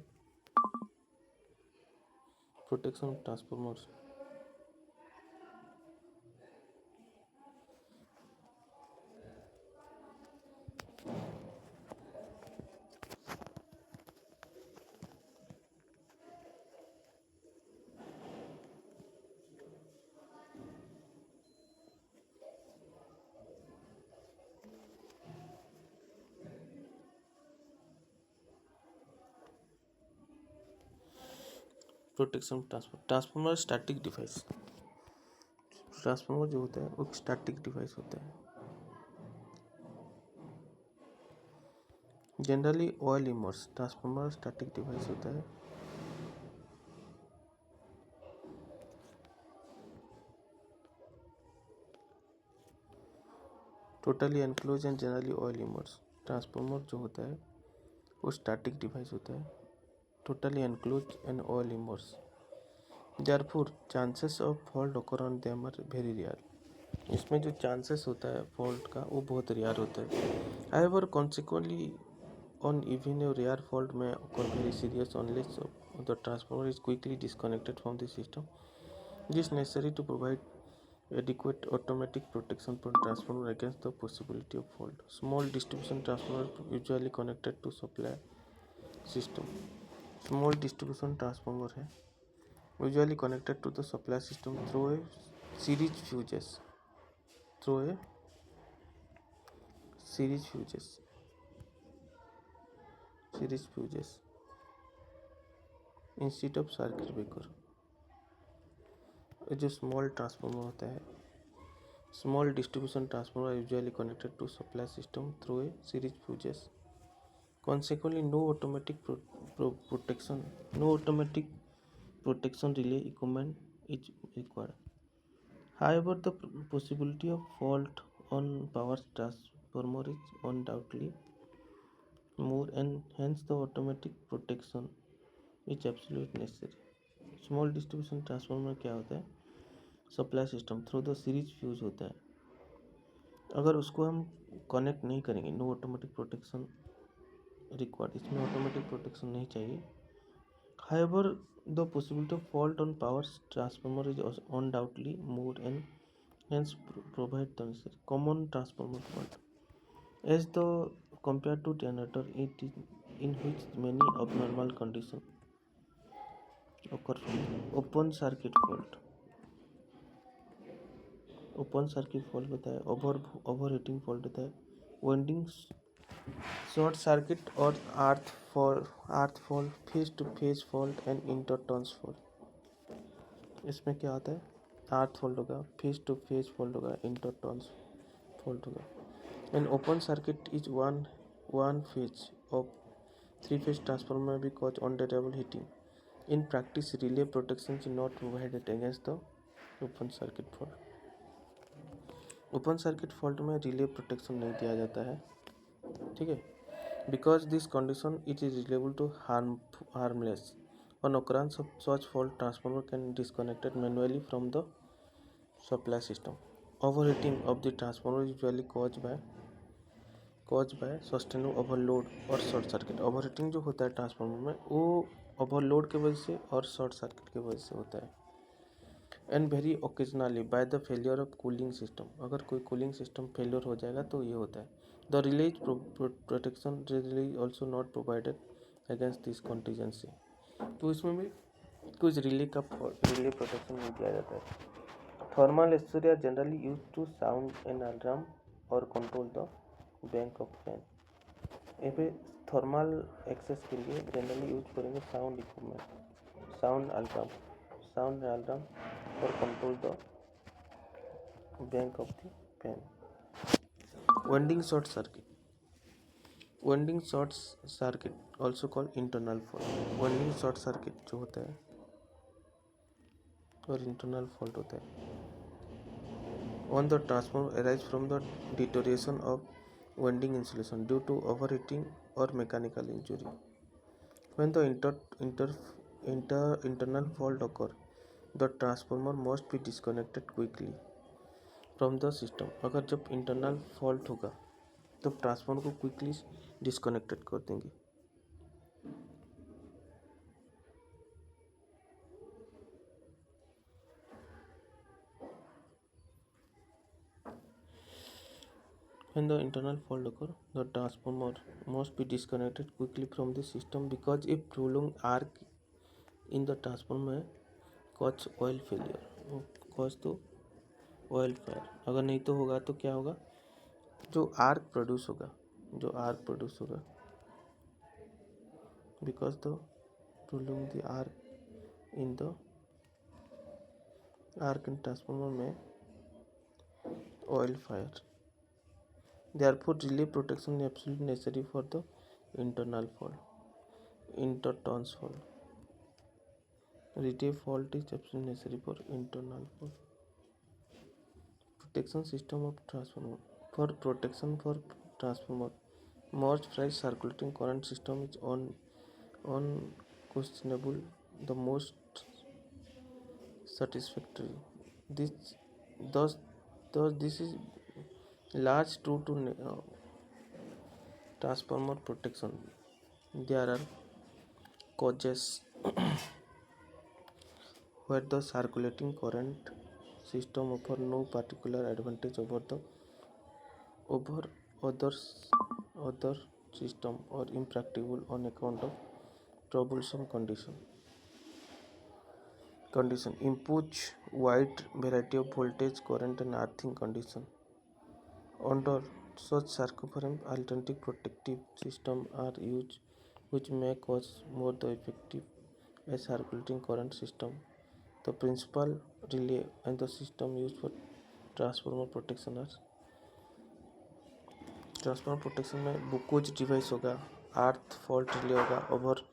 protection transformers protection transformer static device transformer जो होता है वो स्टैटिक डिवाइस होता है generally oil immerse transformer static device होता है totally enclose and generally oil immerse transformer जो होता है वो स्टैटिक डिवाइस होता है totally enclose and oil immerse therefore chances of fault occur on them are very rare इसमें जो चांसेस होता है फॉल्ट का वो बहुत रेयर होता है however consequently on even a rare fault may occur very serious unless the transformer is quickly disconnected from the system it is necessary to provide adequate automatic protection for transformer against the possibility of fault small distribution transformer usually connected to supply system small distribution transformer है usually connected to the supply system through a series fuses through a series fuses instead of circuit breaker जो small transformer होता है small distribution transformer usually connected to supply system through a series fuses consequently no automatic protection relay equipment is required however the possibility of fault on power transformer is undoubtedly more and hence the automatic protection is absolutely necessary small distribution transformer क्या होता है supply system through the series fuse होता है अगर उसको हम connect नहीं करेंगे नो ऑटोमेटिक प्रोटेक्शन रिक्वायर्ड इसमें ऑटोमेटिक प्रोटेक्शन नहीं चाहिए however the possibility of fault on power transformer is undoubtedly more and hence provide the necessary common transformer fault as the compared to generator it is in which many abnormal conditions occur open circuit fault होता है overheating fault होता है winding short circuit और earth fault phase to phase fault and interturns fault इसमें क्या होता है earth fault होगा फेज टू फेज फॉल्ट होगा इंटरटर्न्स फॉल्ट होगा and open circuit is one phase of 3 phase transformer भी cause undetectable heating In practice, relay protection is not provided against the open circuit fault. Open circuit fault में relay protection नहीं दिया जाता है, ठीक है, because this condition it is reliable to harmless. On occurrence of such fault, transformer can be disconnected manually from the supply system. Overheating of the transformer is usually caused by sustained overload और short circuit. Overheating जो होता है transformer में वो overload की वजह से और शॉर्ट सर्किट की वजह से होता है। And very occasionally by the failure of cooling system. अगर कोई कूलिंग सिस्टम फेलियर हो जाएगा तो ये होता है। The release protection relay also not provided against this contingency. तो इसमें भी कुछ रिले प्रोटेक्शन नहीं दिया जाता है। Thermal accessories generally use to sound an alarm और control the bank of fan. यहाँ पे थर्मल एक्सेस के लिए जनरली यूज करेंगे साउंड इक्विपमेंट, साउंड अलार्म और control the bank of the fan. Winding short circuit also called internal fault. Winding short circuit जो होता है और इंटरनल फॉल्ट होता है on the transformer arise from the deterioration of winding insulation due to overheating or mechanical injury. When the internal fault occur, the transformer must be disconnected quickly from the system. अगर जब internal fault होगा तो transformer को quickly disconnected कर देंगे। When the internal fault occurs, the transformer must be disconnected quickly from the system because if prolonged arc in the transformer cause oil failure, cause तो oil fire. अगर नहीं तो होगा तो क्या होगा, जो आर्क प्रोड्यूस होगा because the prolong the arc in transformer में oil fire. Therefore, relay protection is absolutely necessary for the internal fault. Interturns fault. Relay fault is absolutely necessary for internal fault. Protection system of transformer. For protection for transformer, most price circulating current system is unquestionable the most satisfactory. This thus this is large true to transformer protection. There are causes where the circulating current system offer no particular advantage over other system or impracticable on account of troublesome condition impose wide variety of voltage, current and earthing condition. Under such circumference, alternative protective systems are used which may cause more the effective a circulating current system. The principal relay and the system used for transformer protection में Buchholz device होगा, earth fault relay होगा, over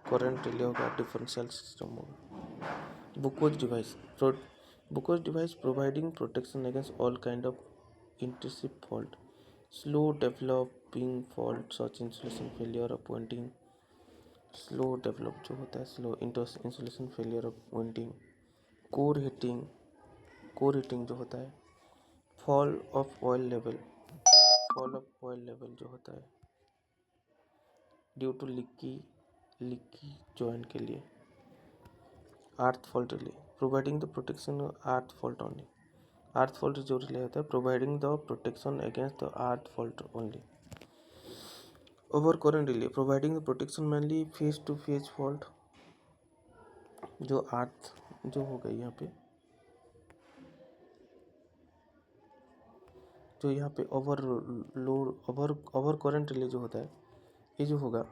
current relay होगा, differential system होगा। Buchholz device providing protection against all kind of intensive fault, slow developing fault such insulation failure of winding, slow develop जो होता है slow insulation failure of winding, core heating जो होता है, fall of oil level जो होता है due to leaky joint के लिए, earth fault relay providing the protection earth fault only. Earth fault जो रिले होता है providing the protection against the earth fault only. Over current relay providing the protection mainly phase to phase fault, जो earth जो हो गई यहाँ पे over current relay जो होता है ये जो होगा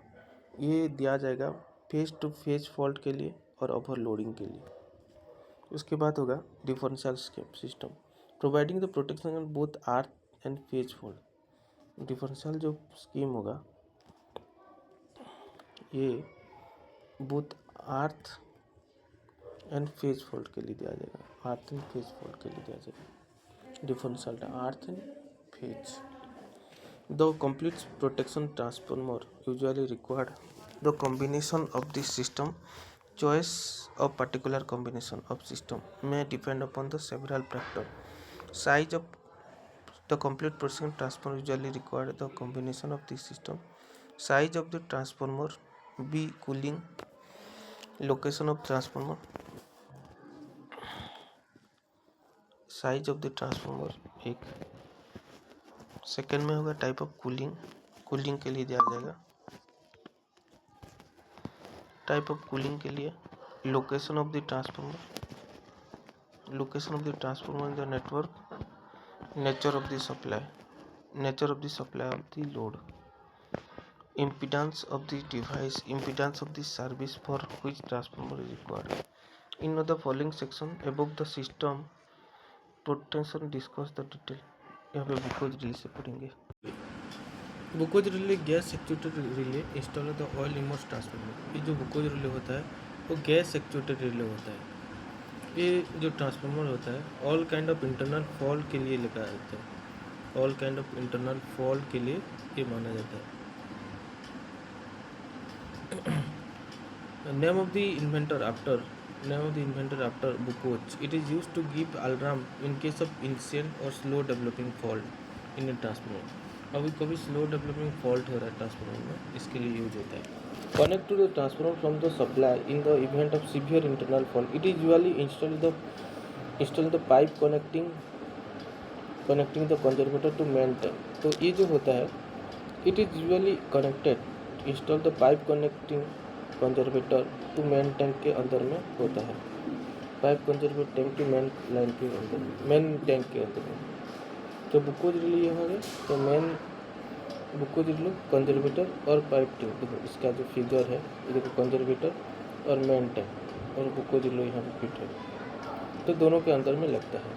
ये दिया जाएगा फेस टू फेस फॉल्ट के लिए और ओवरलोडिंग के लिए। उसके बाद होगा differential system providing the protection on both earth and phase fault. Differential जो स्कीम होगा ये both earth and phase fault के लिए दिया जाएगा, अर्थ एंड फेज फॉल्ट के लिए दिया जाएगा। Differential earth and phase. The complete protection transformer usually required the combination of this system. Choice of particular combination of system may depend upon the several factors. Size of the complete protection transformer usually require the combination of this system. Size of the transformer, B cooling, location of transformer, size of the transformer एक। Second में होगा type of cooling, cooling के लिए दिया जाएगा। Type of cooling के लिए location of the transformer, location of the transformer in the network, nature of the supply, nature of the supply of the load, impedance of the device, impedance of the service for which transformer is required. In the following section above the system protection discuss the detail. यहाँ पे Buchholz relay से पढ़ेंगे। Buchholz relay gas actuated relay install the oil immerse transformer. ये जो Buchholz relay होता है वो gas actuated relay होता है। ये जो ट्रांसफार्मर होता है all kind of internal fault के लिए लगाया जाता है, all kind of internal fault के लिए ये माना जाता है। Name of the inventor after Bukoch. It is used to give alarm in case of incient or slow developing fault in a transformer. अभी कभी स्लो डेवलपिंग फॉल्ट हो रहा है ट्रांसफार्मर में, इसके लिए यूज होता है। Connect to the transformer from the supply in the event of severe internal fault. It is usually install the pipe connecting the conservator to main tank. तो ये जो होता है it is usually connected, install the pipe connecting conservator to main tank के अंदर में होता है। पाइप कंजर्वेटर टैंक की मेन लाइन के अंदर, मेन टैंक के अंदर में। तो बुकोज रिले ये हो गए, तो मेन बुकोज रिले कंजर्वेटर और पाइप टैंक। देखो इसका जो फिगर है ये देखो, कंजर्वेटर और मेन टैंक और बुकोज रिले यहाँ पे फिट है, तो दोनों के अंदर में लगता है।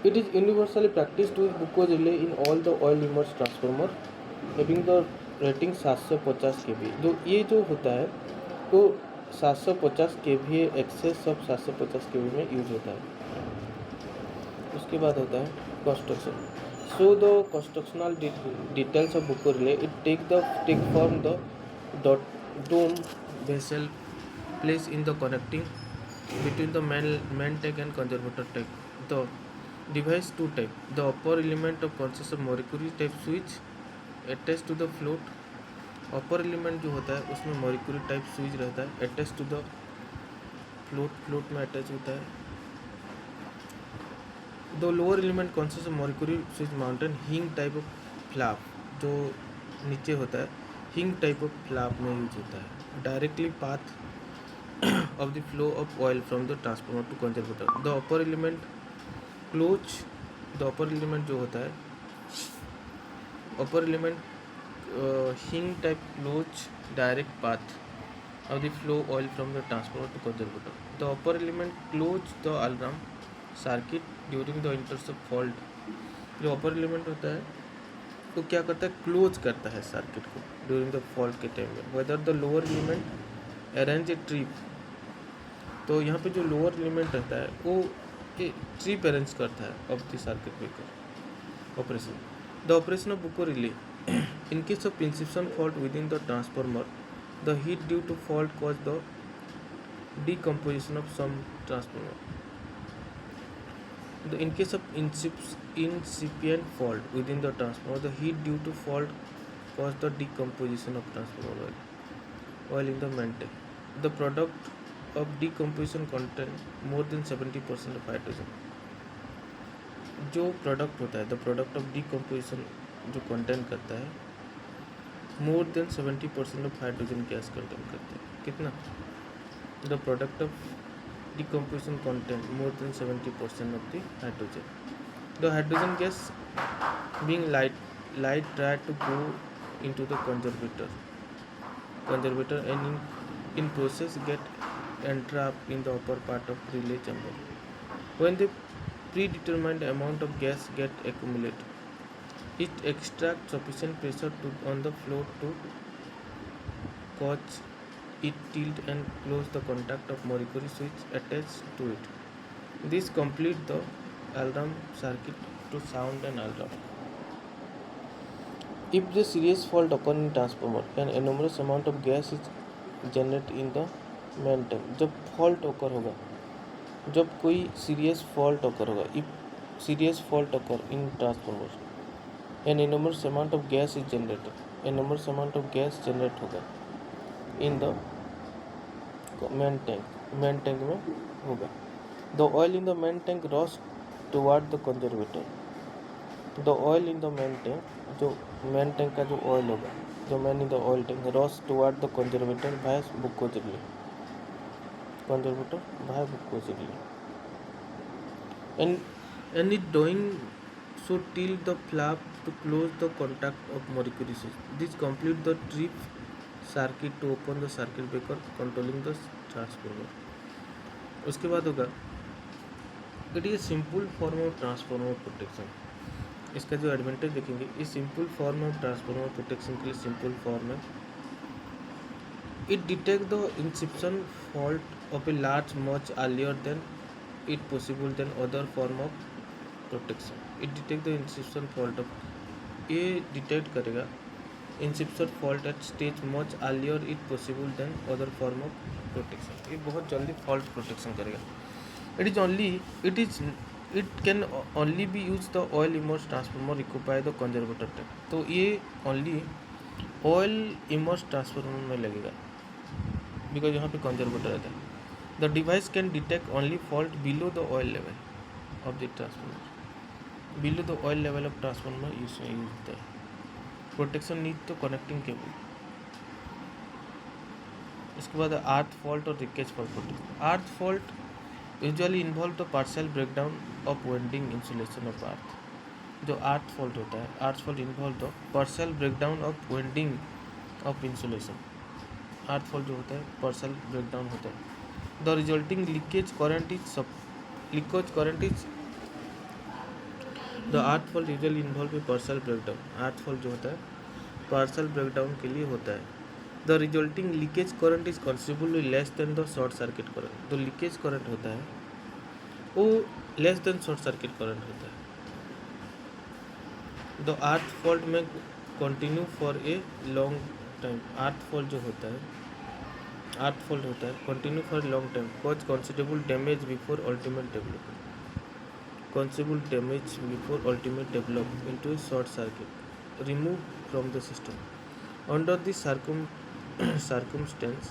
It is universally practice to Buchholz relay in all the oil immerse transformer having the rating 750 kVA। जो ये जो होता है वो 750 kVA एक्सेस सब 750 kVA में यूज होता है। उसके बाद होता है construction. So the constructional details of बुको relay, it take form the dome vessel place in the connecting between the main tank and conservator tank. The device two type, the upper element of consist of mercury type switch attach to the float. Upper element जो होता है उसमें mercury type switch रहता है, attach to the float में attach होता है। The lower element consist of mercury switch mountain hinge type of flap, जो नीचे होता है हिंग टाइप ऑफ फ्लैप में यूज होता है। Directly path of the flow of oil from the transformer to conservator. The upper element close, the upper element जो होता है upper element hinge type close direct path of the flow oil from the transformer to conservator. The upper element close the alarm circuit during the intercept fault. जो upper element होता है वो क्या करता है, क्लोज करता है सर्किट को ड्यूरिंग द फॉल्ट के टाइम में। Whether the lower element arrange A trip, तो यहाँ पे जो लोअर एलिमेंट रहता है वो ट्रिप अरेंज करता है of the circuit breaker operation. The operation of बुको relay in case of inception fault within the transformer, the heat due to fault caused the decomposition of some transformer. In case of incipient fault within the transformer, the heat due to fault caused the decomposition of transformer oil in the main tank. The product of decomposition contain more than 70% of hydrogen. जो product होता है, the product of decomposition जो contain करता है more than 70% of hydrogen gas contain करता है। कितना? The product of decomposition contain more than 70% of the hydrogen. The hydrogen gas being light try to go into the conservator and in process get entrapped in the upper part of relay chamber. When the predetermined amount of gas get accumulated, it extracts sufficient pressure on the flow to cause it tilt and close the contact of mercury switch attached to it. This complete the alarm circuit to sound an alarm. If the serious fault occur in transformer, an enormous amount of gas is generated in the main tank. जब fault occur होगा, जब कोई serious fault occur होगा, if serious fault occur in transformer, an enormous amount of gas is generated. Enormous amount of gas generate होगा in the main tank में होगा. The oil in the main tank rush toward the conservator. The oil in the main tank, जो main tank का जो oil होगा, जो main in the oil tank rush toward the conservator via buccal relay. Conservator via buccal relay. And it doing so till the flap to close the contact of mercury switch. This complete the trip circuit to open the circuit breaker controlling the transformer. उसके बाद होगा it is simple form of transformer protection. इसका जो advantage देखेंगे, इस simple form of transformer protection के लिए simple form है. It detect the inception fault of a large much earlier than it possible than other form of protection. It detect the inception fault of, ये detect करेगा inception fault at stage much earlier it possible than other form of protection. ये बहुत जल्दी fault protection करेगा. It can only be used the oil immersed transformer equipped by the conservator tank. तो ये only oil immersed transformer में लगेगा because यहाँ पे conservator रहता है. The device can detect only fault below the oil level of the transformer. Below the oil level of transformer use होता है. Protection need to connecting cable. इसके बाद अर्थ फॉल्ट और leakage fault protection. Earth fault usually involve the partial breakdown of winding insulation of earth. जो earth fault होता है, earth fault involve the partial breakdown of winding of insulation. Earth fault जो होता है partial breakdown होता है. The resulting leakage current is the earth fault usually involve partial breakdown. Earth fault जो होता है पार्शियल ब्रेकडाउन के लिए होता है. The resulting leakage current is considerably less than the short circuit current. तो लीकेज करंट होता है वो less than short circuit current होता है. द अर्थ फॉल्ट में continue for a long time. Earth fault जो होता है continue for long time cause considerable damage before ultimate development. considerable damage before ultimate develop into a short circuit removed from the system. Under this circumstance,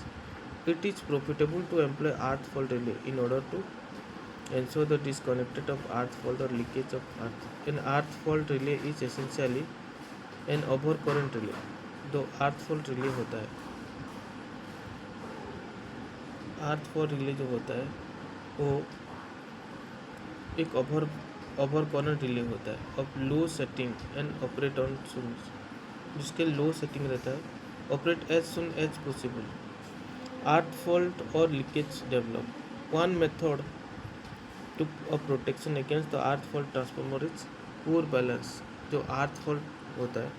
it is profitable to employ earth fault relay in order to ensure the disconnected of earth fault or leakage of earth. An earth fault relay is essentially an overcurrent relay. जो earth fault relay होता है, earth fault relay जो होता है वो एक over current relay होता है of low setting and operate on soon, जिसके लो सेटिंग रहता है, operate as soon as possible. Earth fault और leakage develop. One method to of protection against the earth fault transformer is core balance. जो earth fault होता है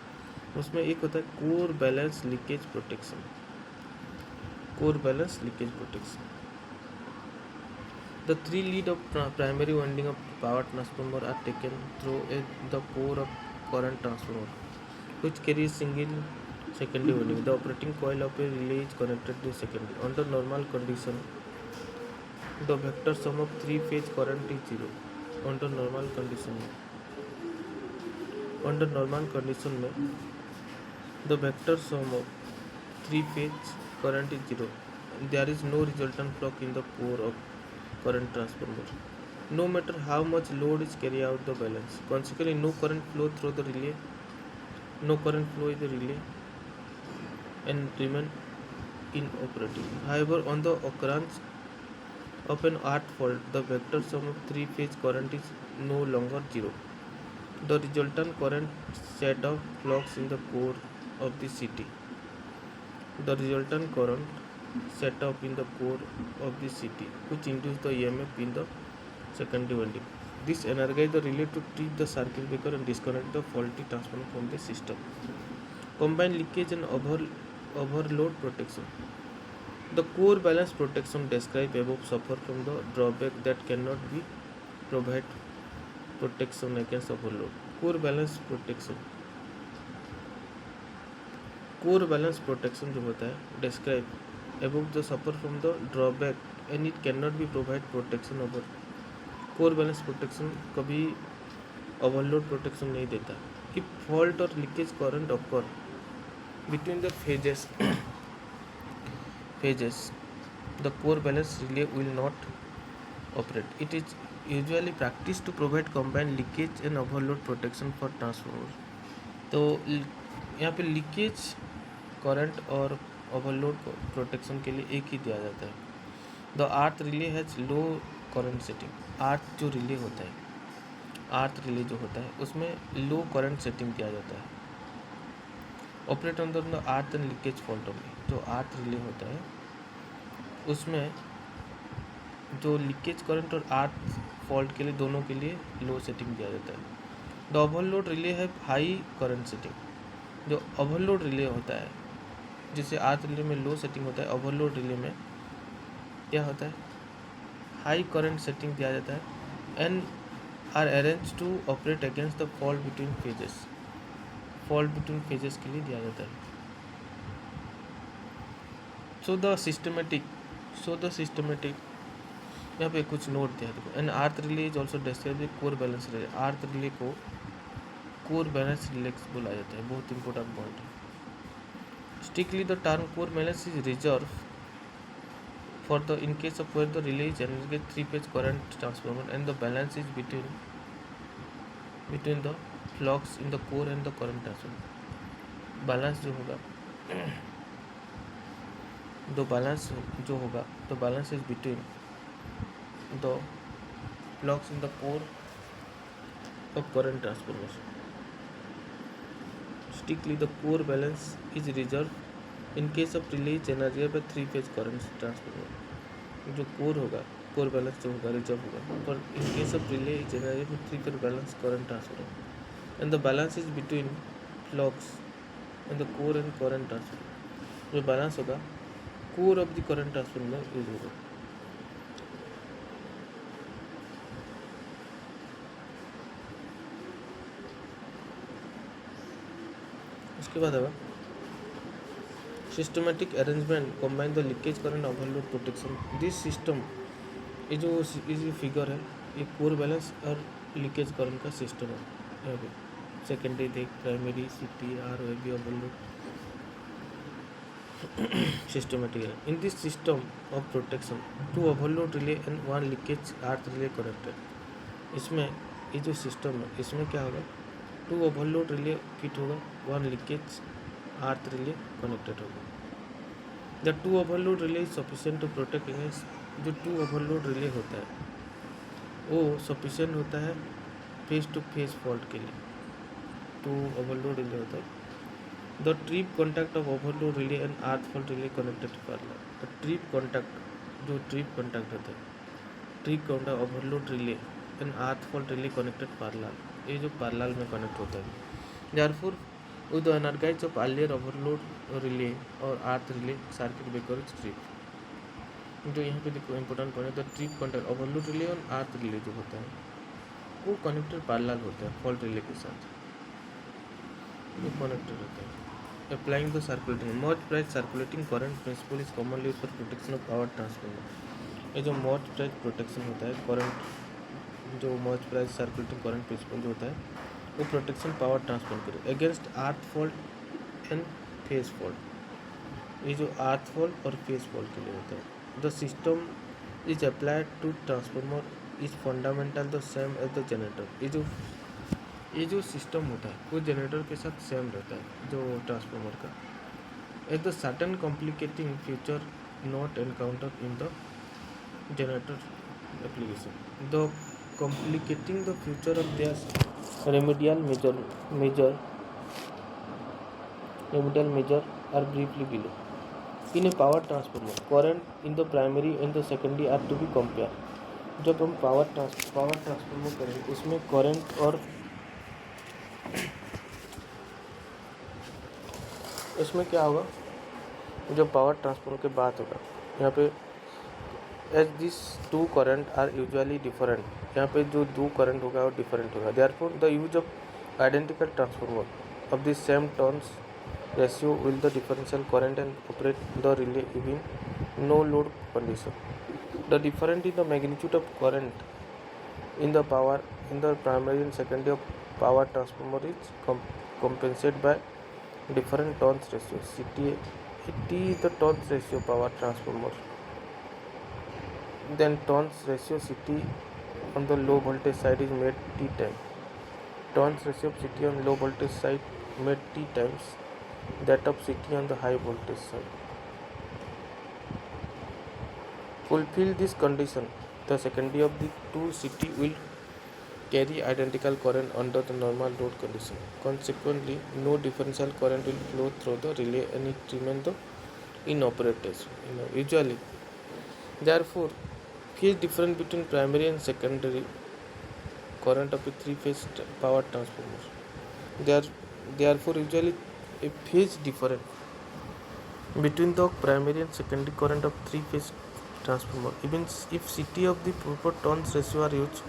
उसमें एक होता है core balance leakage protection. Core balance leakage protection. The three lead of primary winding of power transformer are taken through the core of current transformer, which carries single secondary winding. The operating coil of a relay is connected to secondary. Under normal condition, the vector sum of three-phase current is zero. Under normal condition में the vector sum of three-phase current is zero. There is no resultant flux in the core of current transformer, no matter how much load is carried out the balance. Consequently, no current flow through the relay, and remain inoperative. However, on the occurrence of an earth fault, the vector sum of three-phase current is no longer zero. The resultant current set off flux in the core of the CT. The resultant current set up in the core of the CT, which induce the EMF in the secondary winding. This energize the relay to trip the circuit breaker and disconnect the faulty transformer from the system. Combined leakage and overload protection. The core balance protection described above suffer from the drawback that cannot be provide protection against overload. core balance protection core balance protection जो होता है describe above the suffer from the drawback and it cannot be provide protection over. core balance protection कभी overload protection नहीं देता. if fault or leakage current occur between the phases the core balance relay will not operate. It is usually practiced to provide combined leakage and overload protection for transformers. तो यहाँ पे leakage current और overload protection के लिए एक ही दिया जाता है. The earth relay has low current setting. Earth जो रिले होता है, अर्थ रिले जो होता है उसमें लो करंट सेटिंग दिया जाता है. Operate on the earth and leakage fault में जो अर्थ रिले होता है उसमें जो लीकेज करंट और अर्थ फॉल्ट के लिए दोनों के लिए लो सेटिंग दिया जाता है. द ओवरलोड रिले है हाई करंट सेटिंग. जो ओवरलोड रिले होता है जिसे अर्थ रिले में लो सेटिंग होता है, ओवरलोड रिले में क्या होता है हाई करंट सेटिंग दिया जाता है and are arrange to operate against the fault between phases. Fault between phases के लिए दिया जाता है. सो द सिस्टमेटिक यहाँ पे कुछ नोट दिया देखो. And earth relay is also describe core balance relay. Earth relay को कोर बैलेंस रिले बोला जाता है. बहुत इंपॉर्टेंट पॉइंट है. Strictly the term core balance is reserve for the in case of where the relay is generated 3-phase current transformer and the balance is between the flux in the core and the current transformer. Balance जो होगा the balance is between the flux in the core of current transformers. Strictly the core balance is reserved in case of relay generated by 3-phase current transformer. जो core होगा, core balance जो होगा reserve होगा पर इन case of relay generated with 3-phase balance current transformer and the balance is between flux and the core and current transformer. जो balance होगा core of the current transformer use होगा. उसके बाद होगा systematic arrangement combine the leakage current overload protection. This system ये जो figure है ये कोर बैलेंस और लीकेज करंट का सिस्टम है. यहाँ पे सेकेंडरी देख primary CT are be overload systematic है. In this system of protection 2 overload relay and 1 leakage earth relay connected. इसमें ये जो सिस्टम है इसमें क्या होगा 2 ओवरलोड रिले फिट होगा, 1 लीकेज अर्थ रिले कनेक्टेड होगा. The 2 overload relay is sufficient to protect against. जो 2 ओवरलोड रिले होता है वो सफिशिएंट होता है फेस टू फेस फॉल्ट के लिए. 2 ओवरलोड रिले होता है. The trip contact of overload relay and earth fault relay connected parallel. The trip contact जो ट्रिप कॉन्टैक्ट होता है, trip contact overload relay and earth fault relay connected parallel. ये जो parallel में कनेक्ट होता है. Therefore, with the energize of earlier overload relay और अर्थ relay circuit breaker trip. जो यहाँ पे देखो इंपॉर्टेंट पॉइंट है. The trip contact overload relay और अर्थ रिले जो होता है वो कनेक्टेड पैरेलल होता है फॉल्ट रिले के साथ. वो कनेक्टेड होता है. Applying the circulating Merz Price circulating current principle is commonly used for protection of power transformer. ये जो मर्ज प्राइस प्रोटेक्शन होता है करंट जो Merz Price circulating current principle जो होता है वो प्रोटेक्शन पावर ट्रांसफर करे against earth fault and phase fault. ये जो अर्थ फॉल्ट और फेस फॉल्ट के लिए होता है. The system is applied to transformer is fundamental the same as the generator. ये जो सिस्टम होता है वो जनरेटर के साथ सेम रहता है जो ट्रांसफार्मर का. As the certain complicating feature not encounter in the generator application. The complicating the future of their remedial measure are briefly below. In a power transformer, current in the primary and the secondary are to be compared. जब हम power transformer करेंगे उसमें current और इसमें क्या होगा जब power transformer के बात होगा यहाँ पे as this two current are usually different, यहाँ पे जो दो करंट होगा वो डिफरेंट होगा। Therefore the use of identical transformer of the same turns ratio will the differential current and operate the relay even no load condition. The different in the magnitude of current in the power in the primary and secondary of power transformer is compensated by different turns ratio. CT is the turns ratio power transformer, then turns ratio CT on the low voltage side is made T times. Turns ratio of CT on low voltage side made T times that of CT on the high voltage side. Fulfill this condition, the secondary of the two CT will carry identical current under the normal load condition. Consequently, no differential current will flow through the relay and it remains in operators. Usually, therefore, phase difference between primary and secondary current of a three-phase power transformer. Therefore, usually a phase difference between the primary and secondary current of three-phase transformer. Even if CT of the proper turns ratio are used,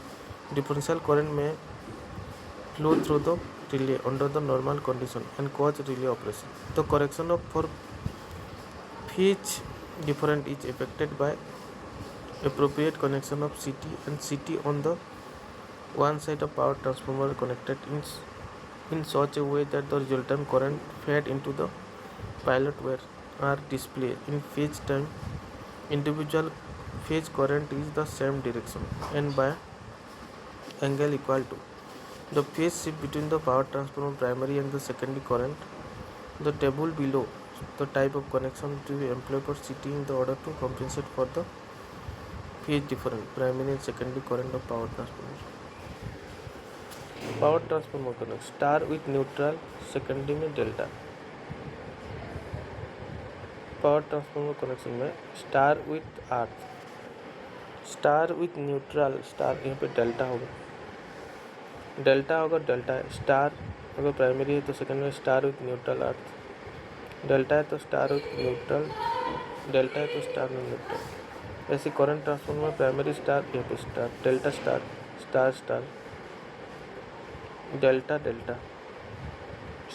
differential current may flow through the relay under the normal condition and cause relay operation. The correction of for phase difference is affected by appropriate connection of CT and CT on the one side of power transformer connected in such a way that the resultant current fed into the pilot wire are displayed in phase time. Individual phase current is the same direction and by angle equal to the phase shift between the power transformer primary and the secondary current. The table below the type of connection to be employed for CT in the order to compensate for the phase difference primary and secondary current of power transformer. Power transformer connect star with neutral, secondary में delta. Power transformer connection में star with earth, star with neutral, star यहाँ पे delta होगा, delta होगा, delta है star अगर primary है तो सेकेंड में star with neutral earth, delta है तो स्टार विथ न्यूट्रल, डेल्टा है तो स्टार में न्यूट्रल। ऐसे करंट ट्रांसफार्मर में प्राइमरी स्टार, यहाँ पे star, delta star, star star, delta delta,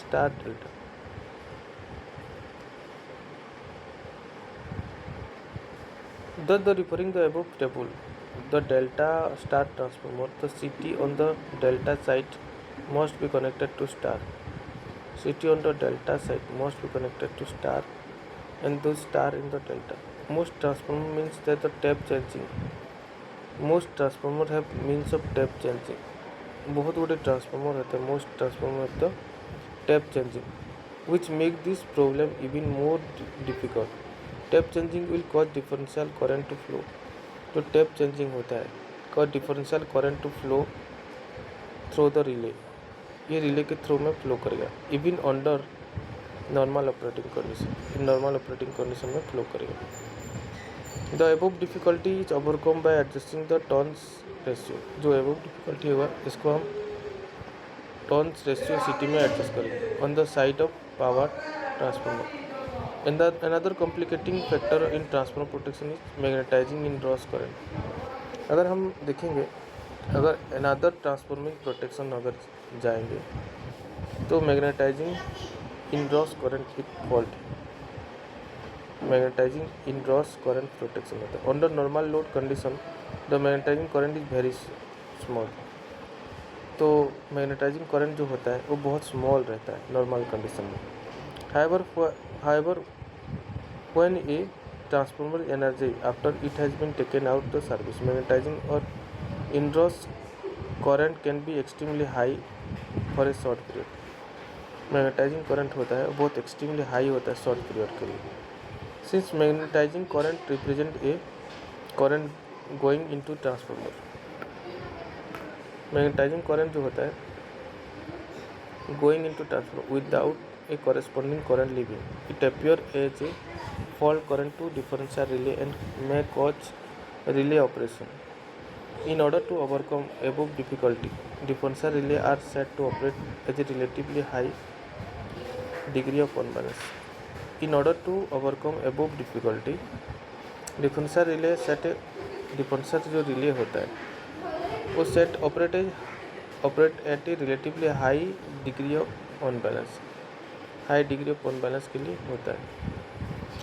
star delta. Thus, the referring the above table, the delta star transformer, the CT on the delta side must be connected to star. CT on the delta side must be connected to star, and the star in the delta. Most transformer means that the tap changing. Most transformer have means of tap changing. बहुत बड़े transformer रहते हैं, most transformer of the tap changing which make this problem even more difficult. Tap changing will cause differential current to flow. जो tap changing होता है cause differential current to flow through the relay, ये relay के through में flow करेगा even under normal operating condition, normal operating condition में flow करेगा। The above difficulty is overcome by adjusting the turns ratio. जो above difficulty होगा इसको हम टर्न्स रेशियो सिटी में एडजस्ट करेंगे on the side of power transformer. And another complicating factor in transformer protection is magnetizing in rush current. अगर हम देखेंगे, अगर another transforming protection अगर जाएंगे तो मैग्नेटाइजिंग इन ड्रॉस करंट की फॉल्ट है। Magnetising inrush current protection होता है। Under normal load condition the magnetising current is very small. तो मैग्नेटाइजिंग करंट जो होता है वो बहुत स्मॉल रहता है नॉर्मल कंडीशन में। However, when a transformer energy after it has been taken out the service, magnetizing or indoors current can be extremely high for a short period. Magnetising current होता है बहुत एक्सट्रीमली हाई होता है short period के लिए। Since magnetising current represent a current going into transformer, magnetising current जो होता है going into transformer without a corresponding current leaving, it appears as a fault current to differential relay and may cause relay operation. In order to overcome above difficulty, differential relay are set to operate at a relatively high degree of unbalance. In order to overcome above difficulty, differential relay set differential जो relay होता है वो set operate at A relatively high degree of on balance के लिए होता है।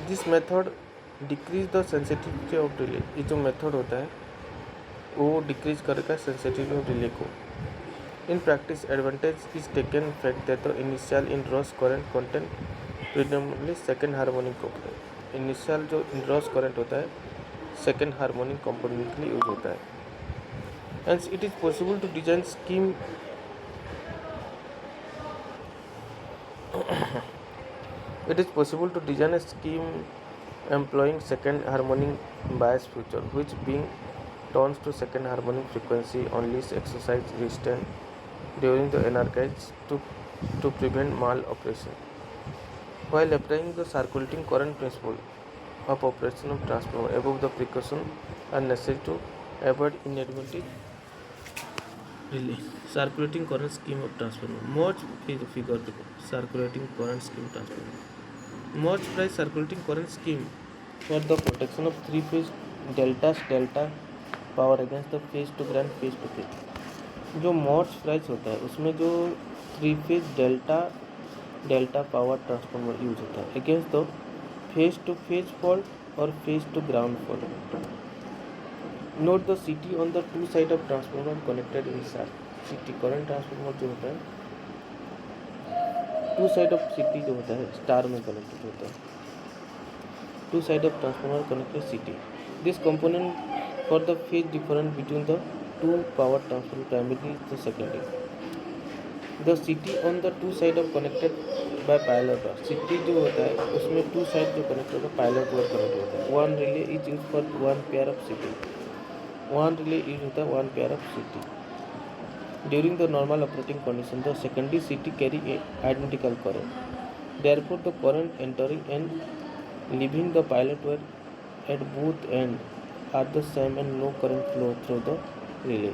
This method decrease the sensitivity of relay. ये जो मेथड होता है वो डिक्रीज करेगा सेंसिटिविटी ऑफ रिले को। In practice advantage is taken fact that the initial in Ross current content predominantly second harmonic component. Initial जो इन रॉस करंट होता है सेकेंड हार्मोनिक कंपोनेंट के लिए यूज होता है। Hence, it is possible to design scheme. It is possible to design a scheme employing second harmonic bias feature, which being turns to second harmonic frequency only exercise restraint during the anarchize to prevent mal-operation. While applying the circulating current principle of operation of transformer, above the precaution are necessary to avoid inadvertent relay. Circulating current scheme of transformer Merz figure देखो। Circulating current scheme transformer Merz Price circulating current scheme for the protection of three phase delta power against the phase to phase. जो Merz Price होता है उसमें जो three phase delta power transformer use होता है against the phase to phase fault और phase to ground fault. Note the CT on the two side of transformer connected in CT current transformer जो होता है टू साइड ऑफ CT जो होता है star में कनेक्टेड होता है। Two side of transformer connected CT this component for the phase difference between the two power transformer primary the secondary. The CT on the two side of connected by pilot CT जो होता है उसमें to side जो connect होता है pilot word connect होता है। One relay is use for one pair of CT। One relay use होता है one pair of CT। During the normal operating condition the secondary CT carry a identical current. Therefore the current entering and leaving the pilot wire at both end are the same and no current flow through the relay.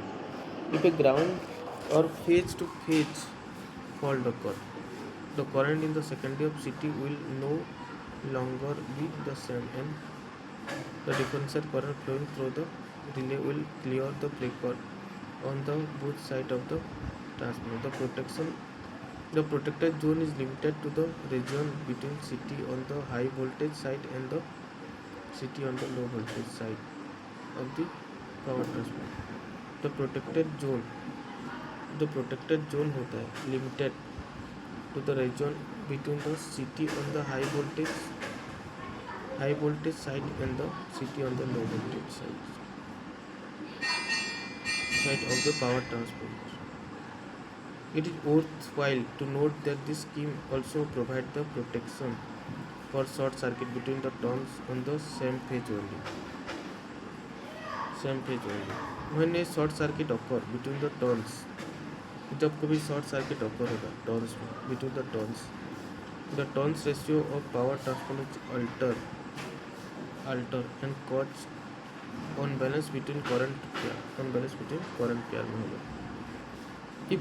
If a ground or phase to phase fault occur, the current in the secondary of CT will no longer be the same and the differential current flowing through the relay will clear the breaker on the both side of the transformer. The protected zone is limited to the region between CT on the high voltage side and the CT on the low voltage side of the power transformer. The protected zone होता है limited to the region between the CT on the high voltage side and the CT on the low voltage side of the power transformer. It is worthwhile to note that this scheme also provides the protection for short circuit between the turns on the same phase only. When a short circuit occurs between the turns, जब कभी short circuit occur होगा turns में between the turns ratio of power transformer alter and cause on balance between current pair में होगा। If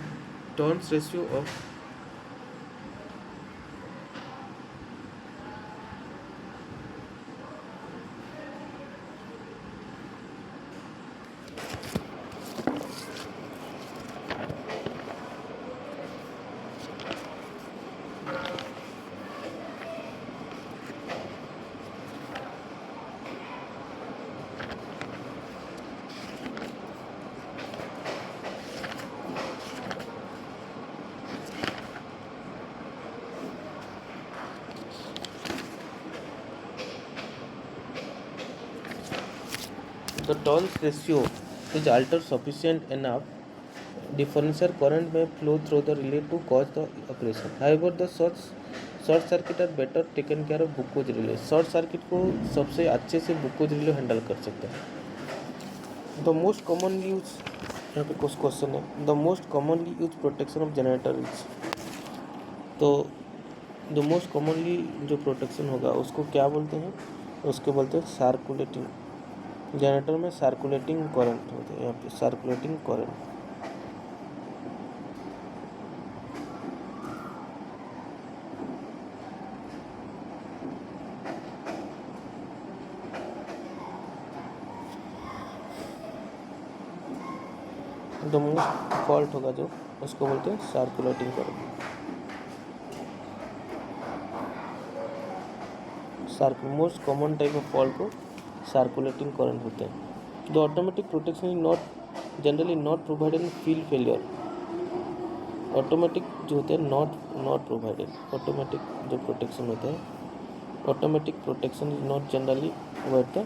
turns ratio of the turns ratio is altered sufficient enough, differential current may flow through the relay to cause the operation. However, the short circuit are better taken care of Buchholz relay. Short circuit को सबसे अच्छे से Buchholz relay handle कर सकते हैं। The most commonly use यहाँ पे कुछ क्वेश्चन है। The most commonly use protection of generator is, तो द मोस्ट कॉमनली जो प्रोटेक्शन होगा उसको क्या बोलते हैं? उसको बोलते हैं सर्कुलेटिंग। जनरेटर में सर्कुलेटिंग करंट होते हैं। यहाँ पे circulating current the most fault होगा जो उसको बोलते हैं circulating current. Most common type of fault को सर्कुलेटिंग करंट होते हैं। The automatic protection is not generally not provided in field failure. Automatic जो होते हैं नॉट प्रोवाइडेड, ऑटोमेटिक जो प्रोटेक्शन होते हैं, automatic protection is not generally worth the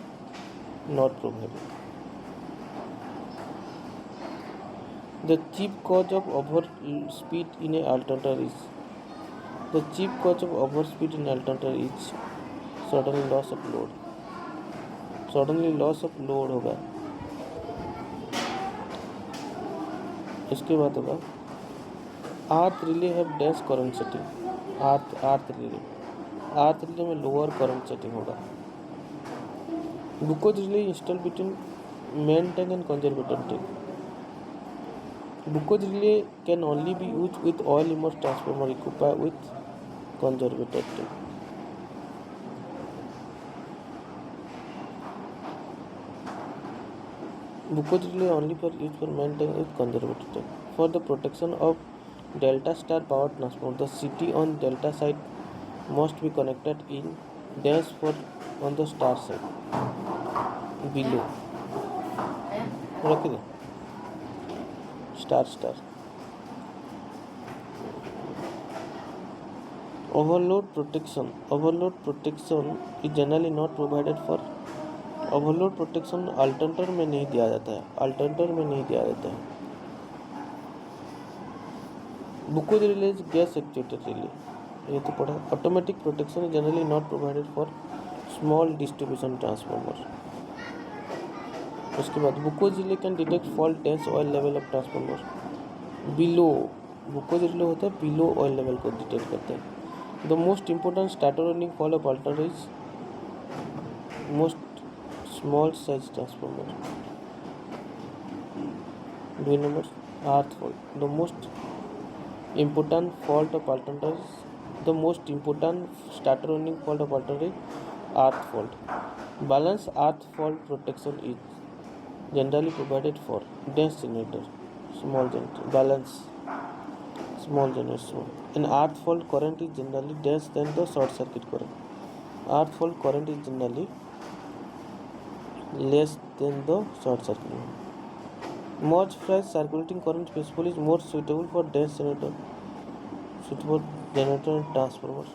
not provided. The chief cause of overspeed in a alternator is the chief cause of overspeed in alternator is sudden loss of load। suddenly loss of load होगा। इसके बाद होगा earth relay have dash current setting. Earth relay में lower current setting होगा। ग्लूकोज relay install between main tank and conservator tank. Glucose relay can only be used with oil immersed transformer equipped with conservator tank। Glucose relay only for use for main tank with conservator tank। For the protection of delta star power transformer, the CT on delta side must be connected in dash for on the star side below। रख दे star. Overload protection is generally not provided for. Overload protection alternator में नहीं दिया जाता है। ग्लूकोज relay gas actuated relay, ये तो पढ़ा। Automatic protection is generally not provided for small distribution transformer. उसके बाद ग्लूकोज relay can detect fault dense oil level of transformer below. ग्लूकोज रिले होता है बिलो ऑयल लेवल को डिटेक्ट करते हैं। The most important starter running fall of alternator is most small size transformer. 2 number earth fault. The most important fault of alternator is the most important starter running fault of alternator is earth fault. Balance earth fault protection is generally provided for dense generator, small generator, balance, small generator, small. An earth fault current is generally less than the short circuit current। Earth fault current is generally less than the short circuit current। Much price circulating current principle is more suitable for dense generator, suitable generator and transformers,